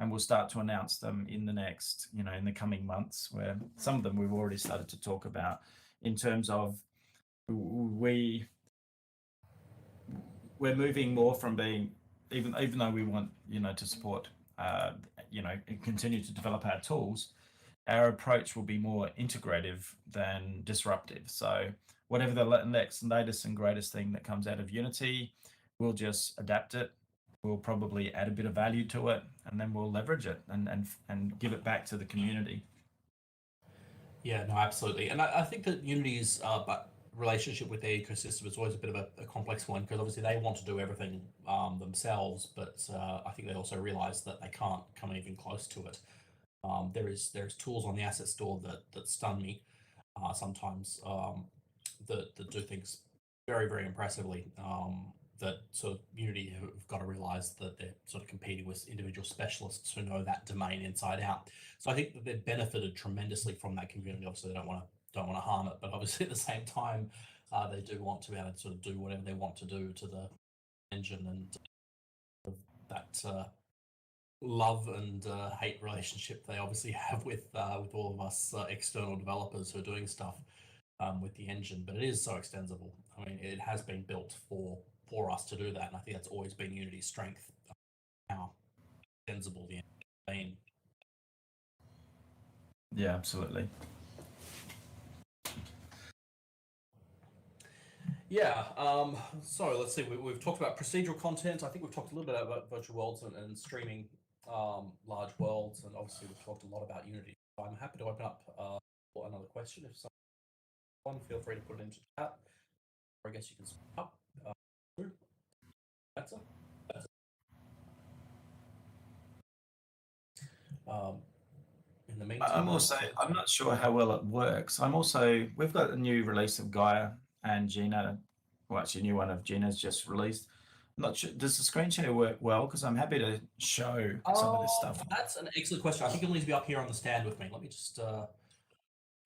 and we'll start to announce them in the next, in the coming months, where some of them we've already started to talk about in terms of we're moving more from being, even though we want, to support, and continue to develop our tools, our approach will be more integrative than disruptive. So whatever the next latest and greatest thing that comes out of Unity, we'll just adapt it. We'll probably add a bit of value to it, and then we'll leverage it and give it back to the community. Yeah, no, absolutely. And I think that Unity's relationship with their ecosystem is always a bit of a complex one, because obviously they want to do everything themselves, but I think they also realize that they can't come even close to it. There's tools on the asset store that stun me sometimes, that do things very, very impressively, that sort of Unity have got to realize that they're sort of competing with individual specialists who know that domain inside out. So I think that they've benefited tremendously from that community. Obviously, they don't want to harm it, but obviously at the same time, they do want to be able to sort of do whatever they want to do to the engine, and that love and hate relationship they obviously have with all of us external developers who are doing stuff with the engine. But it is so extensible. I mean, it has been built for us to do that, and I think that's always been Unity's strength, how extensible the engine has been. Yeah, absolutely. Yeah, so let's see, we've talked about procedural content. I think we've talked a little bit about virtual worlds and streaming large worlds, and obviously we've talked a lot about Unity. So I'm happy to open up for another question. If someone, feel free to put it into chat, or I guess you can speak up. Answer. In the meantime, I'm not sure how well it works. We've got a new release of Gaia and Gina. Well, actually, a new one of Gina's just released. I'm not sure. Does the screen share work well? Because I'm happy to show some of this stuff. That's an excellent question. I think you'll need to be up here on the stand with me. Let me just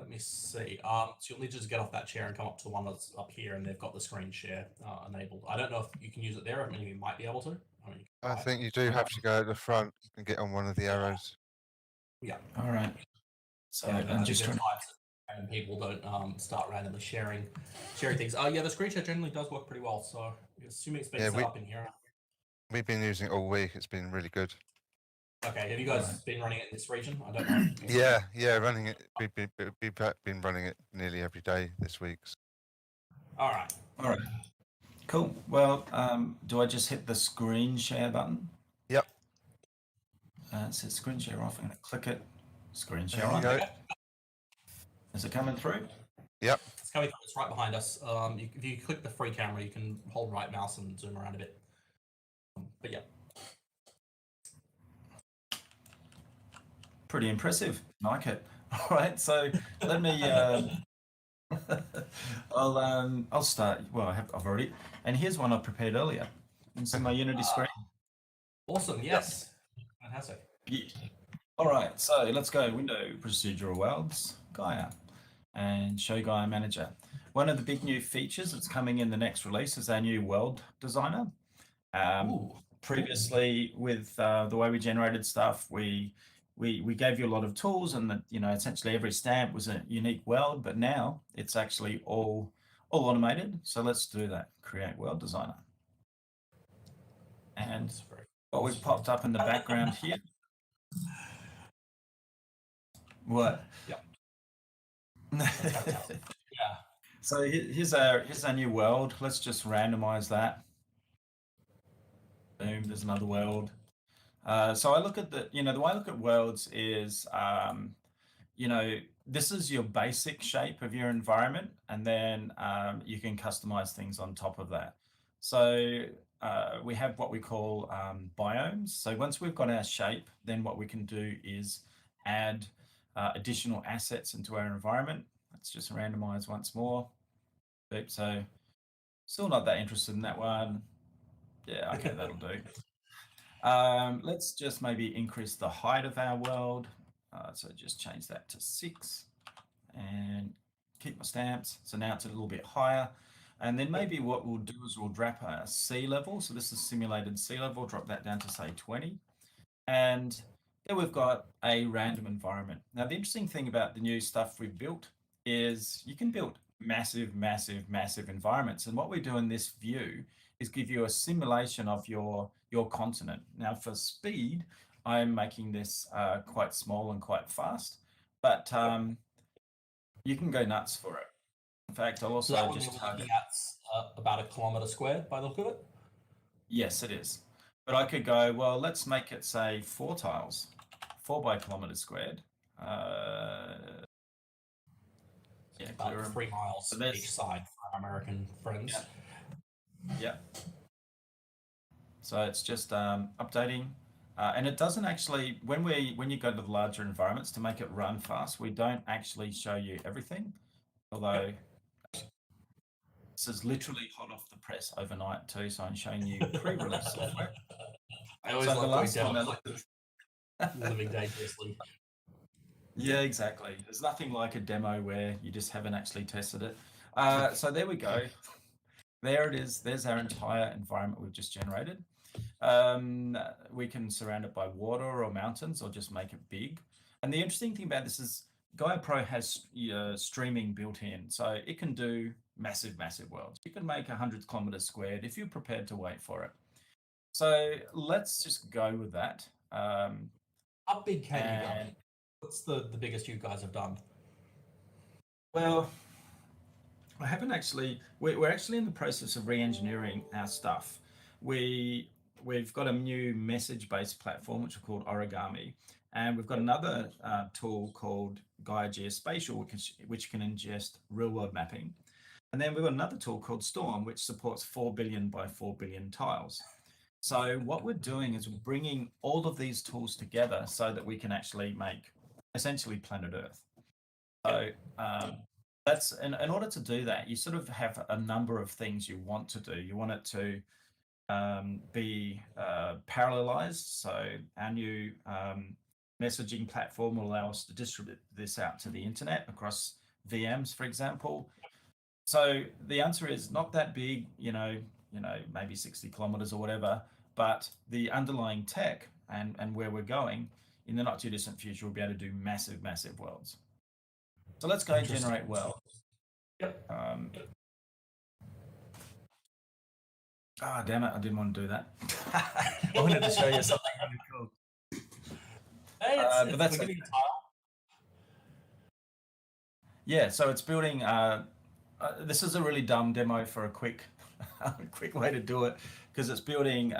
let me see. So you'll need to just get off that chair and come up to the one that's up here, and they've got the screen share enabled. I don't know if you can use it there. I mean, you might be able to. I mean, I Right. think you do have to go at the front and get on one of the arrows. Yeah. All right. So Yeah, I'm just there's trying. times that random people don't start randomly sharing things. Yeah, the screen share generally does work pretty well. So assuming it's been Yeah, set up in here. We've been using it all week. It's been really good. Okay, have you guys Right. been running it in this region? I don't know. Yeah, running it. We've been running it nearly every day this week. All right. All right. Cool. Well, do I just hit the screen share button? Yep. It says screen share off. I'm going to click it. Screen share There you on. go. Okay. Is it coming through? Yep. It's coming. It's right behind us. If you click the free camera, you can hold right mouse and zoom around a bit. But yeah. Pretty impressive. Like it. All right. So let me. I'll start. Well, I've already. And here's one I prepared earlier. You can see my Unity screen. Awesome. Yes. Fantastic. Yeah. All right. So let's go. Window, Procedural Worlds, Gaia, and Show Gaia Manager. One of the big new features that's coming in the next release is our new world designer. Previously, with the way we generated stuff, we gave you a lot of tools, and that essentially every stamp was a unique world. But now it's actually all automated. So let's do that. Create world designer, and what we've popped up in the background here. What? Yep. Yeah. So here's our new world. Let's just randomize that. Boom, there's another world. So I look at the way I look at worlds is, this is your basic shape of your environment, and then you can customize things on top of that. So we have what we call biomes. So once we've got our shape, then what we can do is add additional assets into our environment. Let's just randomize once more. Oops, so still not that interested in that one. Yeah, okay, that'll do. Let's just maybe increase the height of our world. So just change that to 6 and keep my stamps. So now it's a little bit higher. And then maybe what we'll do is we'll drop a sea level. So this is simulated sea level, drop that down to say 20. And then we've got a random environment. Now, the interesting thing about the new stuff we've built is you can build massive, massive, massive environments. And what we do in this view is give you a simulation of your continent. Now, for speed, I'm making this quite small and quite fast, but you can go nuts for it. In fact, I'll also that just target. looking at about 1 kilometer squared by the look of it. Yes, it is. But I could go, well, let's make it say 4 tiles, 4 by kilometers squared. Yeah, about 3 miles each side for our American friends. Yeah. So it's just updating, and it doesn't actually. When you go to the larger environments to make it run fast, we don't actually show you everything. Although this is literally hot off the press overnight too, so I'm showing you pre-release software. I always So the like last doing one, demos living dangerously. Yeah, exactly. There's nothing like a demo where you just haven't actually tested it. So there we go. There it is. There's our entire environment we've just generated. We can surround it by water or mountains, or just make it big. And the interesting thing about this is Gaia Pro has streaming built in, so it can do massive, massive worlds. You can make 100 kilometers squared if you're prepared to wait for it. So let's just go with that. How big can you go? What's the biggest you guys have done? Well, I haven't actually. We're actually in the process of re-engineering our stuff. We've got a new message-based platform which is called Origami, and we've got another tool called Gaia Geospatial, which can ingest real-world mapping, and then we've got another tool called Storm, which supports 4 billion by 4 billion tiles. So what we're doing is bringing all of these tools together so that we can actually make essentially planet Earth. So that's in order to do that, you sort of have a number of things you want to do. You want it to be parallelized. So our new messaging platform will allow us to distribute this out to the internet across VMs, for example. So the answer is not that big, maybe 60 kilometers or whatever, but the underlying tech and where we're going in the not too distant future, we'll be able to do massive worlds. So let's go generate world. Yep. Damn it, I didn't want to do that. I wanted to show you something really cool. Hey, but that's we're okay. getting a tile. Yeah, so it's building. This is a really dumb demo for a quick way to do it, because it's building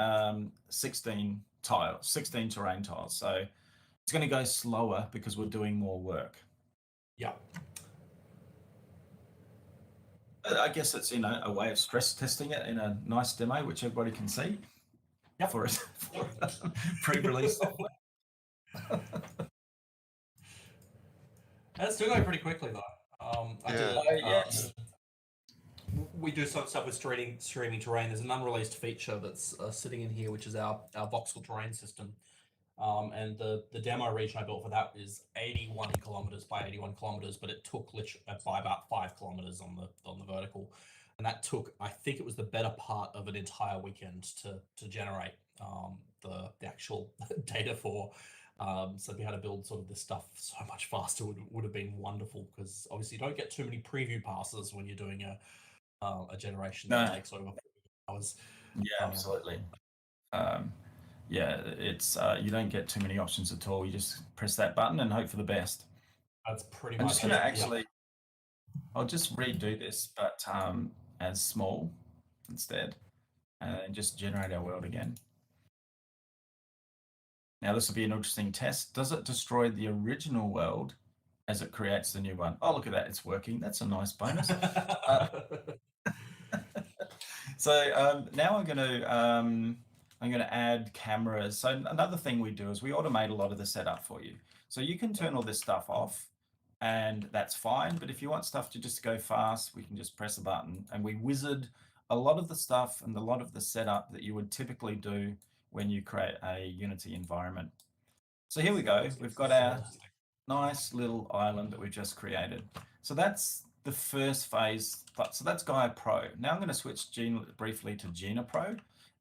16 terrain tiles. So it's going to go slower because we're doing more work. Yeah. I guess it's a way of stress testing it in a nice demo, which everybody can see. Yeah. For pre-release software. And it's still going pretty quickly though. Yes. We do some stuff with streaming terrain. There's an unreleased feature that's sitting in here, which is our voxel terrain system. And the demo region I built for that is 81 kilometers by 81 kilometers, but it took literally by about 5 kilometers on the vertical, and that took, I think it was the better part of an entire weekend to generate the actual data for. So we had to build sort of this stuff so much faster would have been wonderful, because obviously you don't get too many preview passes when you're doing a generation that takes sort of a few hours. Yeah, absolutely. Yeah, it's you don't get too many options at all. You just press that button and hope for the best. That's pretty I'm much just going to it, actually, I'll just redo this, but as small instead, and just generate our world again. Now this will be an interesting test. Does it destroy the original world as it creates the new one? Oh, look at that, it's working. That's a nice bonus. So now I'm going to add cameras. So another thing we do is we automate a lot of the setup for you. So you can turn all this stuff off, and that's fine. But if you want stuff to just go fast, we can just press a button, and we wizard a lot of the stuff and a lot of the setup that you would typically do when you create a Unity environment. So here we go. We've got our nice little island that we've just created. So that's the first phase. So that's Gaia Pro. Now I'm going to switch briefly to Gina Pro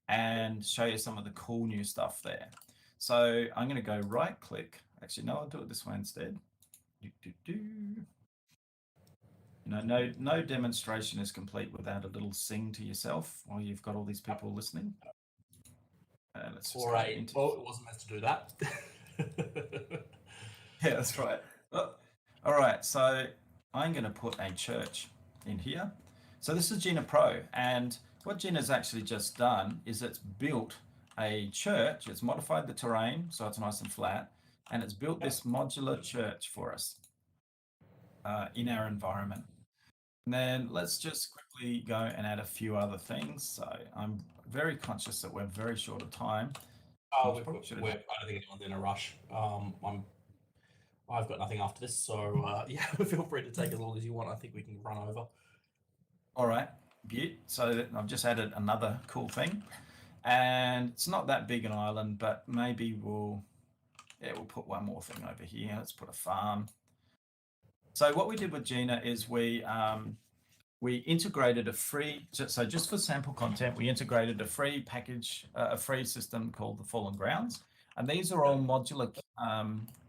and show you some of the cool new stuff there. So I'm going to go right click. Actually, no, I'll do it this way instead. No demonstration is complete without a little sing to yourself while you've got all these people listening. Let's just it wasn't meant to do that. Yeah, that's right. All right, so I'm going to put a church in here. So this is Gina Pro, and what Gina's actually just done is it's built a church. It's modified the terrain so it's nice and flat, and it's built this modular church for us in our environment. And then let's just quickly go and add a few other things. So I'm very conscious that we're very short of time. I don't think anyone's in a rush. I've got nothing after this, so yeah, feel free to take as long as you want. I think we can run over. All right, beaut. So I've just added another cool thing, and it's not that big an island, but maybe we'll put one more thing over here. Let's put a farm. So what we did with Gina is we integrated a free, so just for sample content, we integrated a free package, a free system called the Fallen Grounds. And these are all modular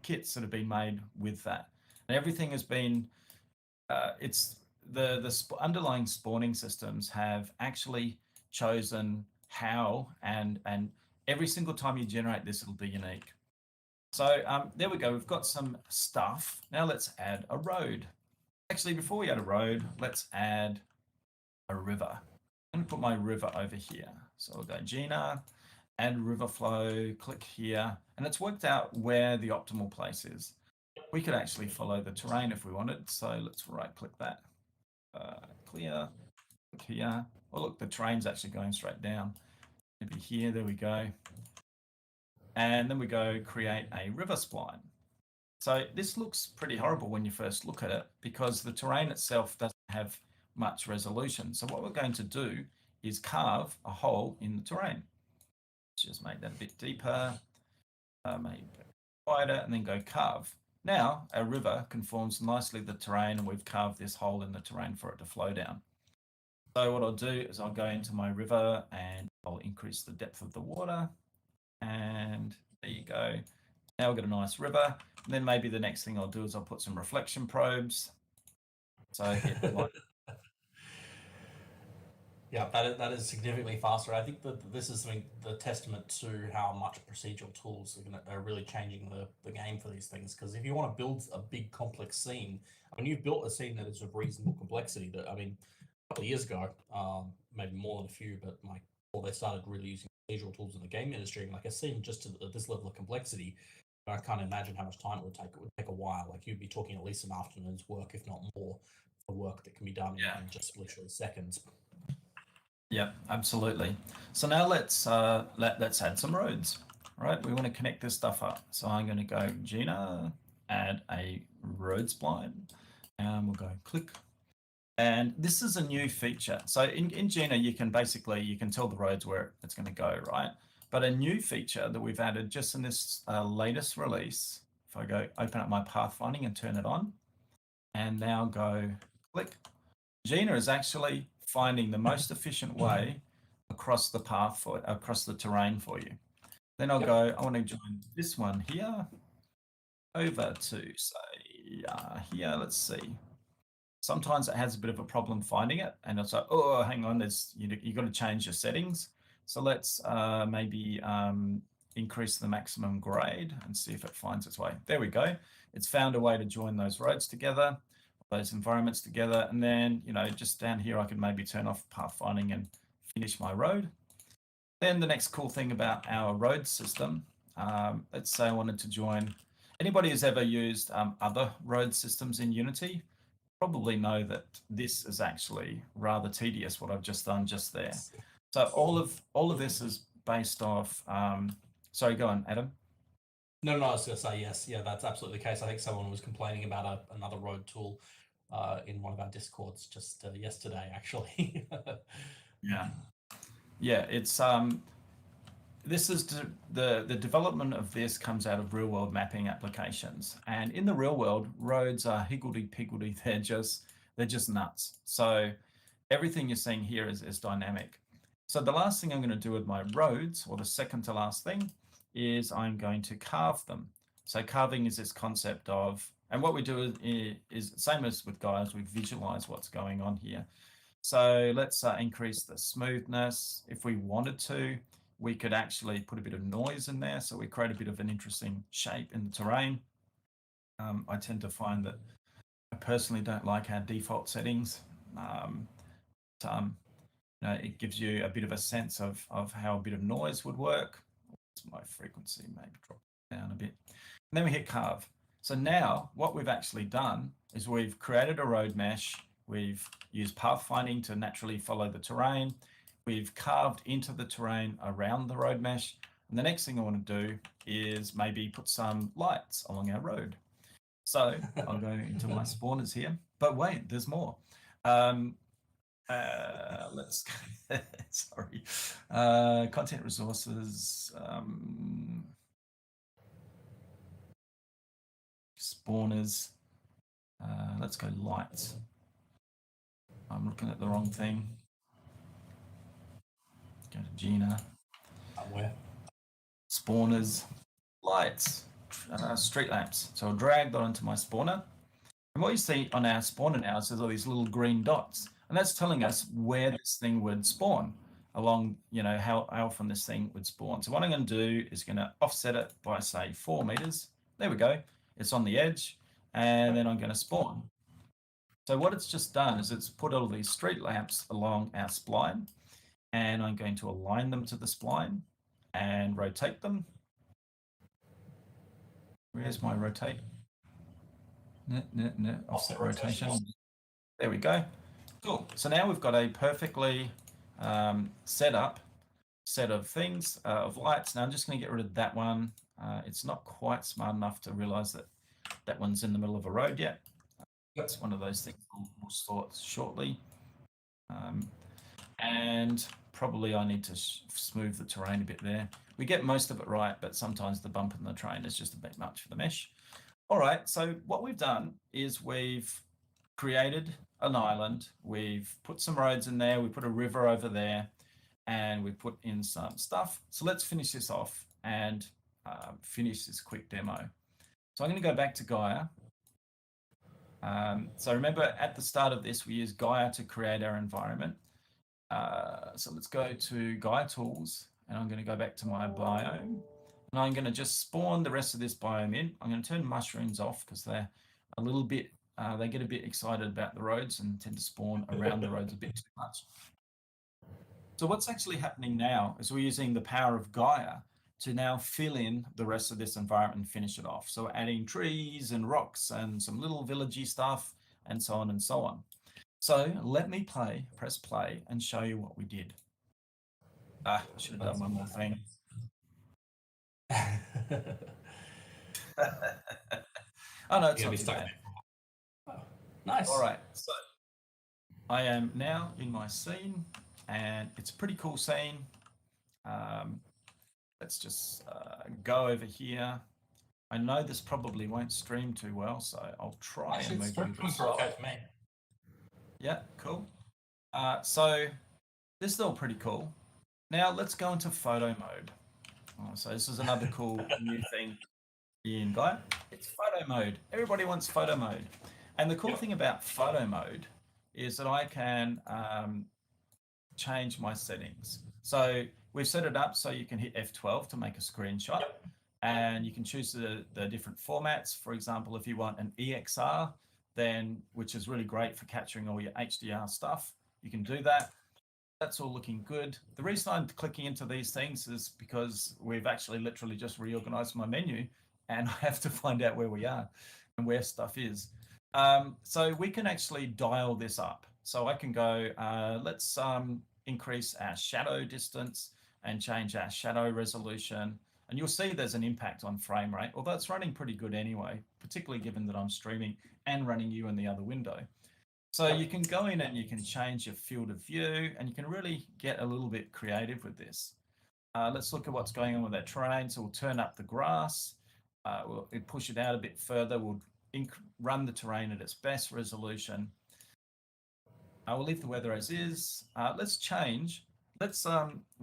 kits that have been made with that. And everything has been, it's the underlying spawning systems have actually chosen how, and every single time you generate this, it'll be unique. So there we go. We've got some stuff. Now let's add a road. Actually, before we add a road, let's add a river. I'm going to put my river over here. So I'll go Gina, add river flow, click here, and it's worked out where the optimal place is. We could actually follow the terrain if we wanted. So let's right click that, clear, click here. Oh, look, the terrain's actually going straight down. Maybe here, there we go. And then we go create a river spline. So this looks pretty horrible when you first look at it because the terrain itself doesn't have much resolution. So what we're going to do is carve a hole in the terrain. Let's just make that a bit deeper, maybe a bit wider, and then go carve. Now our river conforms nicely to the terrain, and we've carved this hole in the terrain for it to flow down. So what I'll do is I'll go into my river and I'll increase the depth of the water. And there you go. Now we've got a nice river. And then maybe the next thing I'll do is I'll put some reflection probes. So hit like Yeah, that is significantly faster. I think that this is something the testament to how much procedural tools are really changing the game for these things. Because if you want to build a big complex scene, I mean, you've built a scene that is of reasonable complexity. That I mean, a couple of years ago, maybe more than a few, but like before they started really using procedural tools in the game industry, and like a scene just at this level of complexity, I can't imagine how much time it would take. It would take a while. Like you'd be talking at least an afternoon's work, if not more, for work that can be done in just literally seconds. Yeah, absolutely. So now let's add some roads, right? We want to connect this stuff up. So I'm going to go Gina, add a road spline, and we'll go click. And this is a new feature. So in Gina, you can tell the roads where it's going to go, right? But a new feature that we've added just in this latest release, if I go open up my pathfinding and turn it on, and now go click, Gina is actually finding the most efficient way across the across the terrain for you. Then I'll go, I want to join this one here over to say here, let's see. Sometimes it has a bit of a problem finding it, and it's like, oh, hang on, you got to change your settings. So let's maybe increase the maximum grade and see if it finds its way. There we go. It's found a way to join those roads together, those environments together, and then just down here I can maybe turn off pathfinding and finish my road. Then the next cool thing about our road system, let's say I wanted to join. Anybody who's ever used other road systems in Unity probably know that this is actually rather tedious, what I've just done just there. So all of this is based off. Sorry, go on, Adam. No, I was going to say yes. Yeah, that's absolutely the case. I think someone was complaining about another road tool in one of our discords just yesterday, actually. Yeah. It's this is the development of this comes out of real world mapping applications, and in the real world, roads are higgledy-piggledy. They're just nuts. So everything you're seeing here is dynamic. So the last thing I'm going to do with my roads, or the second to last thing, is I'm going to carve them. So carving is this concept of, and what we do is same as with guides, we visualize what's going on here. So let's increase the smoothness. If we wanted to, we could actually put a bit of noise in there. So we create a bit of an interesting shape in the terrain. I tend to find that I personally don't like our default settings. It gives you a bit of a sense of how a bit of noise would work. My frequency maybe drop down a bit. And then we hit carve. So now what we've actually done is we've created a road mesh. We've used pathfinding to naturally follow the terrain. We've carved into the terrain around the road mesh. And the next thing I want to do is maybe put some lights along our road. So I'll go into my spawners here. But wait, there's more. Let's sorry. Content resources. Spawners. Let's go lights. I'm looking at the wrong thing. Go to Gina. Where? Spawners, lights, street lamps. So I'll drag that onto my spawner. And what you see on our spawner now is there's all these little green dots. And that's telling us where this thing would spawn along, how often this thing would spawn. So what I'm going to do is going to offset it by, say, 4 meters. There we go. It's on the edge. And then I'm going to spawn. So what it's just done is it's put all these street lamps along our spline. And I'm going to align them to the spline and rotate them. Where's my rotate? No. Offset rotation. There we go. Cool. So now we've got a perfectly set of things, of lights. Now I'm just going to get rid of that one. It's not quite smart enough to realize that one's in the middle of a road yet. That's one of those things we'll sort shortly. And probably I need to smooth the terrain a bit there. We get most of it right, but sometimes the bump in the terrain is just a bit much for the mesh. All right, so what we've done is we've created an island. We've put some roads in there. We put a river over there, and we put in some stuff. So let's finish this off and finish this quick demo. So I'm going to go back to Gaia. So remember, at the start of this, we use Gaia to create our environment. So let's go to Gaia Tools, and I'm going to go back to my biome. And I'm going to just spawn the rest of this biome in. I'm going to turn mushrooms off because they're a little bit, they get a bit excited about the roads and tend to spawn around the roads a bit too much. So what's actually happening now is we're using the power of Gaia to now fill in the rest of this environment and finish it off. So adding trees and rocks and some little villagey stuff and so on and so on. So let me press play and show you what we did. I should have done one more thing. Oh no, it's not too bad. Oh, nice. All right, so I am now in my scene, and it's a pretty cool scene. Let's just go over here. I know this probably won't stream too well, so I'll try and move it a slower. Okay for me. Yeah, cool. So this is all pretty cool. Now let's go into photo mode. So this is another cool new thing in Gaia. It's photo mode. Everybody wants photo mode. And the cool thing about photo mode is that I can change my settings. So we've set it up so you can hit F12 to make a screenshot, and you can choose the different formats. For example, if you want an EXR, then which is really great for capturing all your HDR stuff, you can do that. That's all looking good. The reason I'm clicking into these things is because we've actually literally just reorganized my menu, and I have to find out where we are and where stuff is. So we can actually dial this up. So I can go, let's increase our shadow distance and change our shadow resolution. And you'll see there's an impact on frame rate, although it's running pretty good anyway, particularly given that I'm streaming and running you in the other window. So you can go in and you can change your field of view, and you can really get a little bit creative with this. Let's look at what's going on with that terrain. So we'll turn up the grass. We'll push it out a bit further. We'll run the terrain at its best resolution. I will leave the weather as is. Let's change. Let's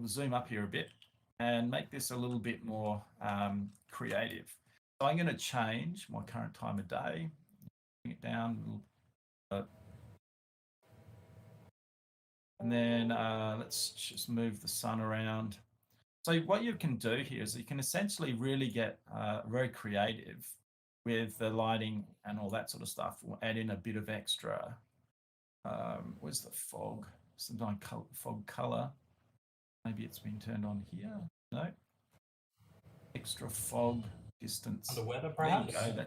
zoom up here a bit and make this a little bit more creative. So I'm going to change my current time of day. Bring it down. And then let's just move the sun around. So what you can do here is you can essentially really get very creative with the lighting and all that sort of stuff. We'll add in a bit of extra, where's the fog? Some fog color. Maybe it's been turned on here. No. Extra fog distance. Under weather, perhaps? There you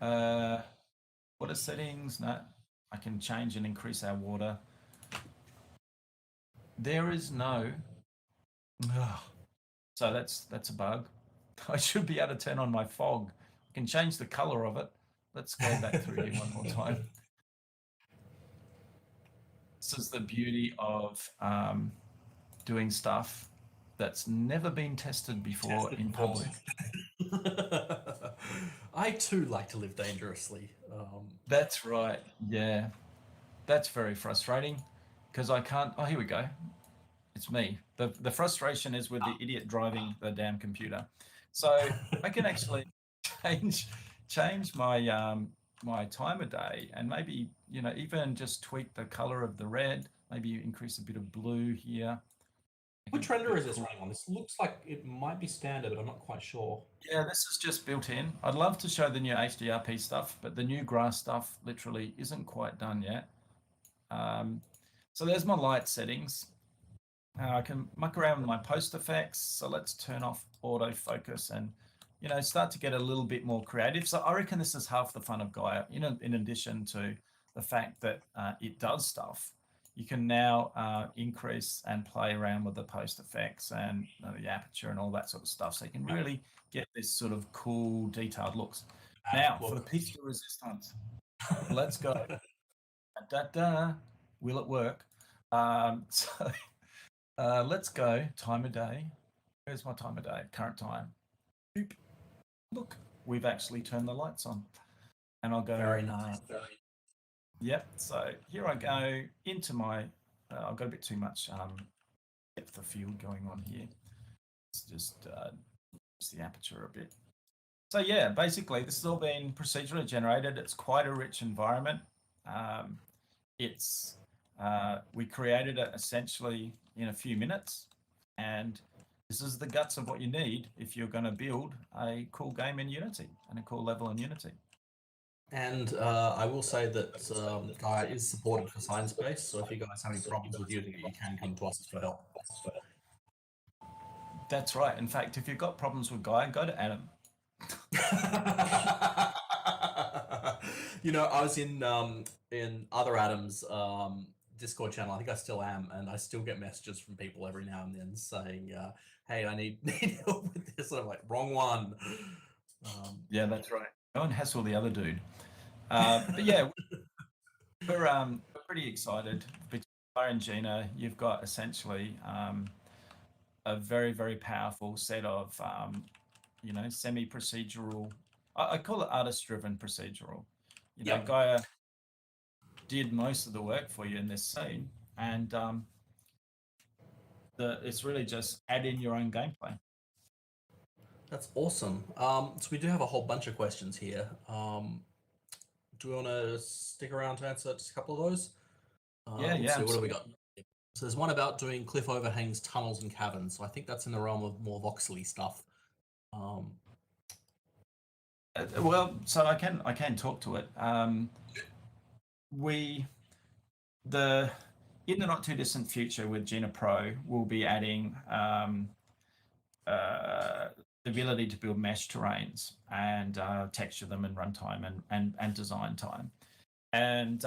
go. Water settings. No. I can change and increase our water. There is no. So that's a bug. I should be able to turn on my fog. I can change the color of it. Let's go back through here one more time. This is the beauty of doing stuff that's never been tested before in public. I too like to live dangerously. That's right. Yeah, that's very frustrating because I can't. Oh, here we go. It's me. The frustration is with the idiot driving the damn computer. So I can actually change my my time of day, and maybe even just tweak the color of the red. Maybe increase a bit of blue here. Which render is this running on? This looks like it might be standard, but I'm not quite sure. Yeah, this is just built in. I'd love to show the new HDRP stuff, but the new grass stuff literally isn't quite done yet. So there's my light settings. I can muck around with my post effects. So let's turn off autofocus and start to get a little bit more creative. So I reckon this is half the fun of Gaia. In addition to the fact that it does stuff, you can now increase and play around with the post effects and the aperture and all that sort of stuff. So you can really get this sort of cool, detailed looks. Now, for the piece de resistance, let's go. Will it work? So let's go. Time of day. Where's my time of day? Current time. Boop. Look, we've actually turned the lights on. And I'll go. Very nice. Yep. So here I go into my. I've got a bit too much depth of field going on here. Let's just the aperture a bit. So yeah, basically this has all been procedurally generated. It's quite a rich environment. It's we created it essentially in a few minutes, and this is the guts of what you need if you're going to build a cool game in Unity and a cool level in Unity. And I will say that Gaia is supported for Sinespace, so if you guys have any problems with Unity, you can come to us for help. That's right. In fact, if you've got problems with Gaia, go to Adam. You know, I was in other Adam's Discord channel. I think I still am, and I still get messages from people every now and then saying, "Hey, I need help with this." And I'm like, "Wrong one." Yeah, that's right. Go and hassle the other dude. But yeah, we're pretty excited. Between Gaia and Gina, you've got essentially a very, very powerful set of semi-procedural. I call it artist-driven procedural. Gaia did most of the work for you in this scene, and it's really just add in your own gameplay. That's awesome. So we do have a whole bunch of questions here. Do we want to stick around to answer just a couple of those? Yeah. What do we got? So there's one about doing cliff overhangs, tunnels, and caverns. So I think that's in the realm of more voxely stuff. Well, so I can talk to it. In the not too distant future with Gina Pro, we'll be adding the ability to build mesh terrains and texture them in runtime and design time, and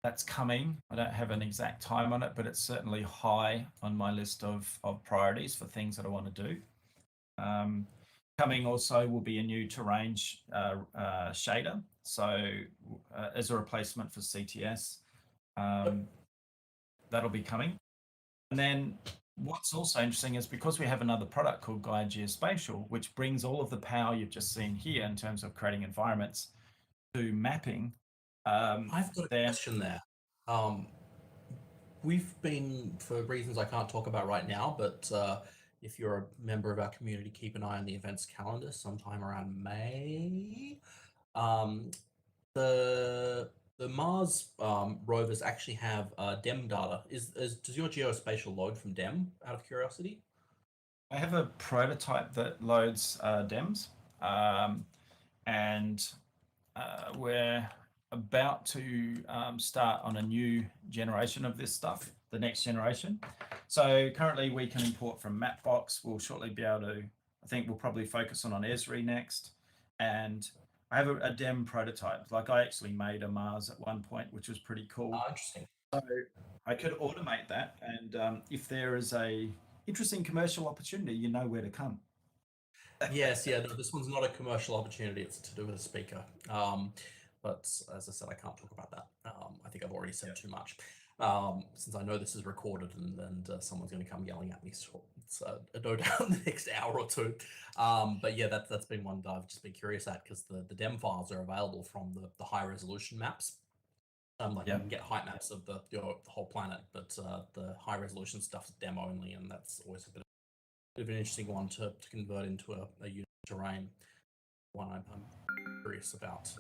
that's coming. I don't have an exact time on it, but it's certainly high on my list of priorities for things that I want to do. Coming also will be a new terrain shader, so as a replacement for CTS, that'll be coming. And then what's also interesting is because we have another product called Gaia Geospatial, which brings all of the power you've just seen here in terms of creating environments to mapping. I've got a question there. We've been, for reasons I can't talk about right now, but if you're a member of our community, keep an eye on the events calendar sometime around May. The Mars rovers actually have DEM data. Does your geospatial load from DEM, out of curiosity? I have a prototype that loads DEMs, and we're about to start on a new generation of this stuff, the next generation. So currently we can import from Mapbox. We'll shortly be able to, I think we'll probably focus on Esri next. And I have a DEM prototype. Like I actually made a Mars at one point, which was pretty cool. Oh, interesting. So I could automate that. And if there is a interesting commercial opportunity, you know where to come. Yes, yeah, no, this one's not a commercial opportunity. It's to do with a speaker. But as I said, I can't talk about that. I think I've already said too much. Since I know this is recorded and someone's going to come yelling at me, so it's no doubt in the next hour or two. But yeah, that's been one that I've just been curious at because the DEM files are available from the high resolution maps. You can get height maps of the whole planet, but the high resolution stuff is DEM only, and that's always a bit of an interesting one to convert into a unit terrain. One I'm curious about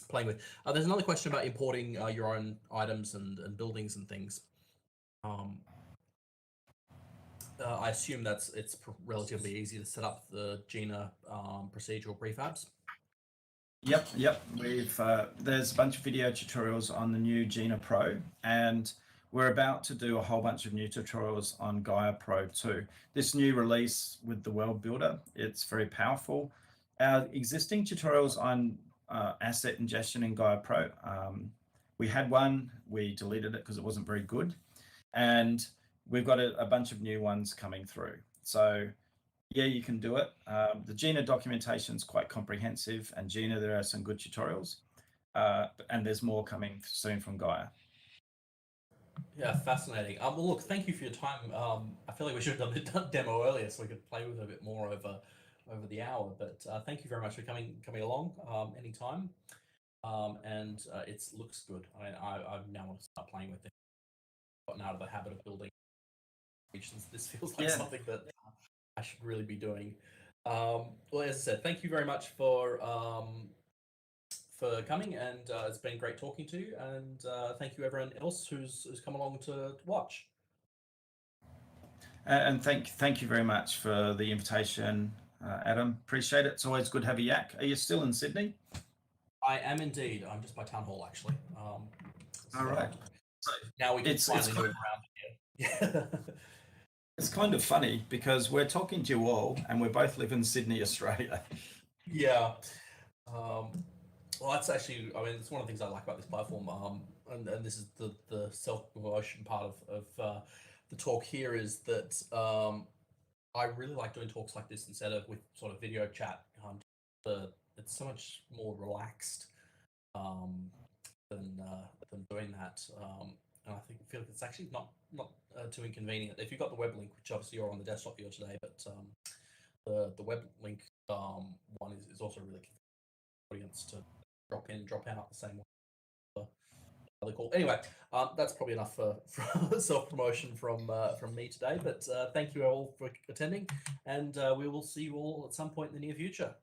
playing with. There's another question about importing your own items and buildings and things. I assume it's relatively easy to set up the Gina procedural prefabs. Yep. There's a bunch of video tutorials on the new Gina Pro, and we're about to do a whole bunch of new tutorials on Gaia Pro too. This new release with the World Builder, it's very powerful. Our existing tutorials on asset ingestion in Gaia Pro, we had one, we deleted it because it wasn't very good, and we've got a bunch of new ones coming through. So yeah, you can do it. The Gina documentation is quite comprehensive, and Gina, there are some good tutorials, and there's more coming soon from Gaia. Yeah, fascinating. Well, look, thank you for your time. I feel like we should have done the demo earlier so we could play with it a bit more over over the hour, but thank you very much for coming along anytime. And it looks good. I now want to start playing with it. Gotten out of the habit of building regions. This feels like something that I should really be doing. Well, as I said, thank you very much for coming, and it's been great talking to you. And thank you everyone else who's come along to watch. And thank you very much for the invitation, Adam. Appreciate it. It's always good to have a yak. Are you still in Sydney? I am indeed. I'm just by Town Hall, actually. All right. So now we can finally move around here. Yeah. It's kind of funny because we're talking to you all, and we both live in Sydney, Australia. Yeah. Well, that's actually, I mean, it's one of the things I like about this platform, and this is the self-promotion part of the talk here, is that I really like doing talks like this instead of with sort of video chat. It's so much more relaxed than doing that, and I feel like it's actually not too inconvenient. If you've got the web link, which obviously you're on the desktop here today, but the web link one is also really convenient for the audience to drop in, drop out the same way. Really cool. Anyway, that's probably enough for self-promotion from me today. But thank you all for attending, and we will see you all at some point in the near future.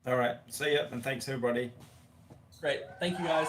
All right. See ya, and thanks everybody. Great. Thank you, guys.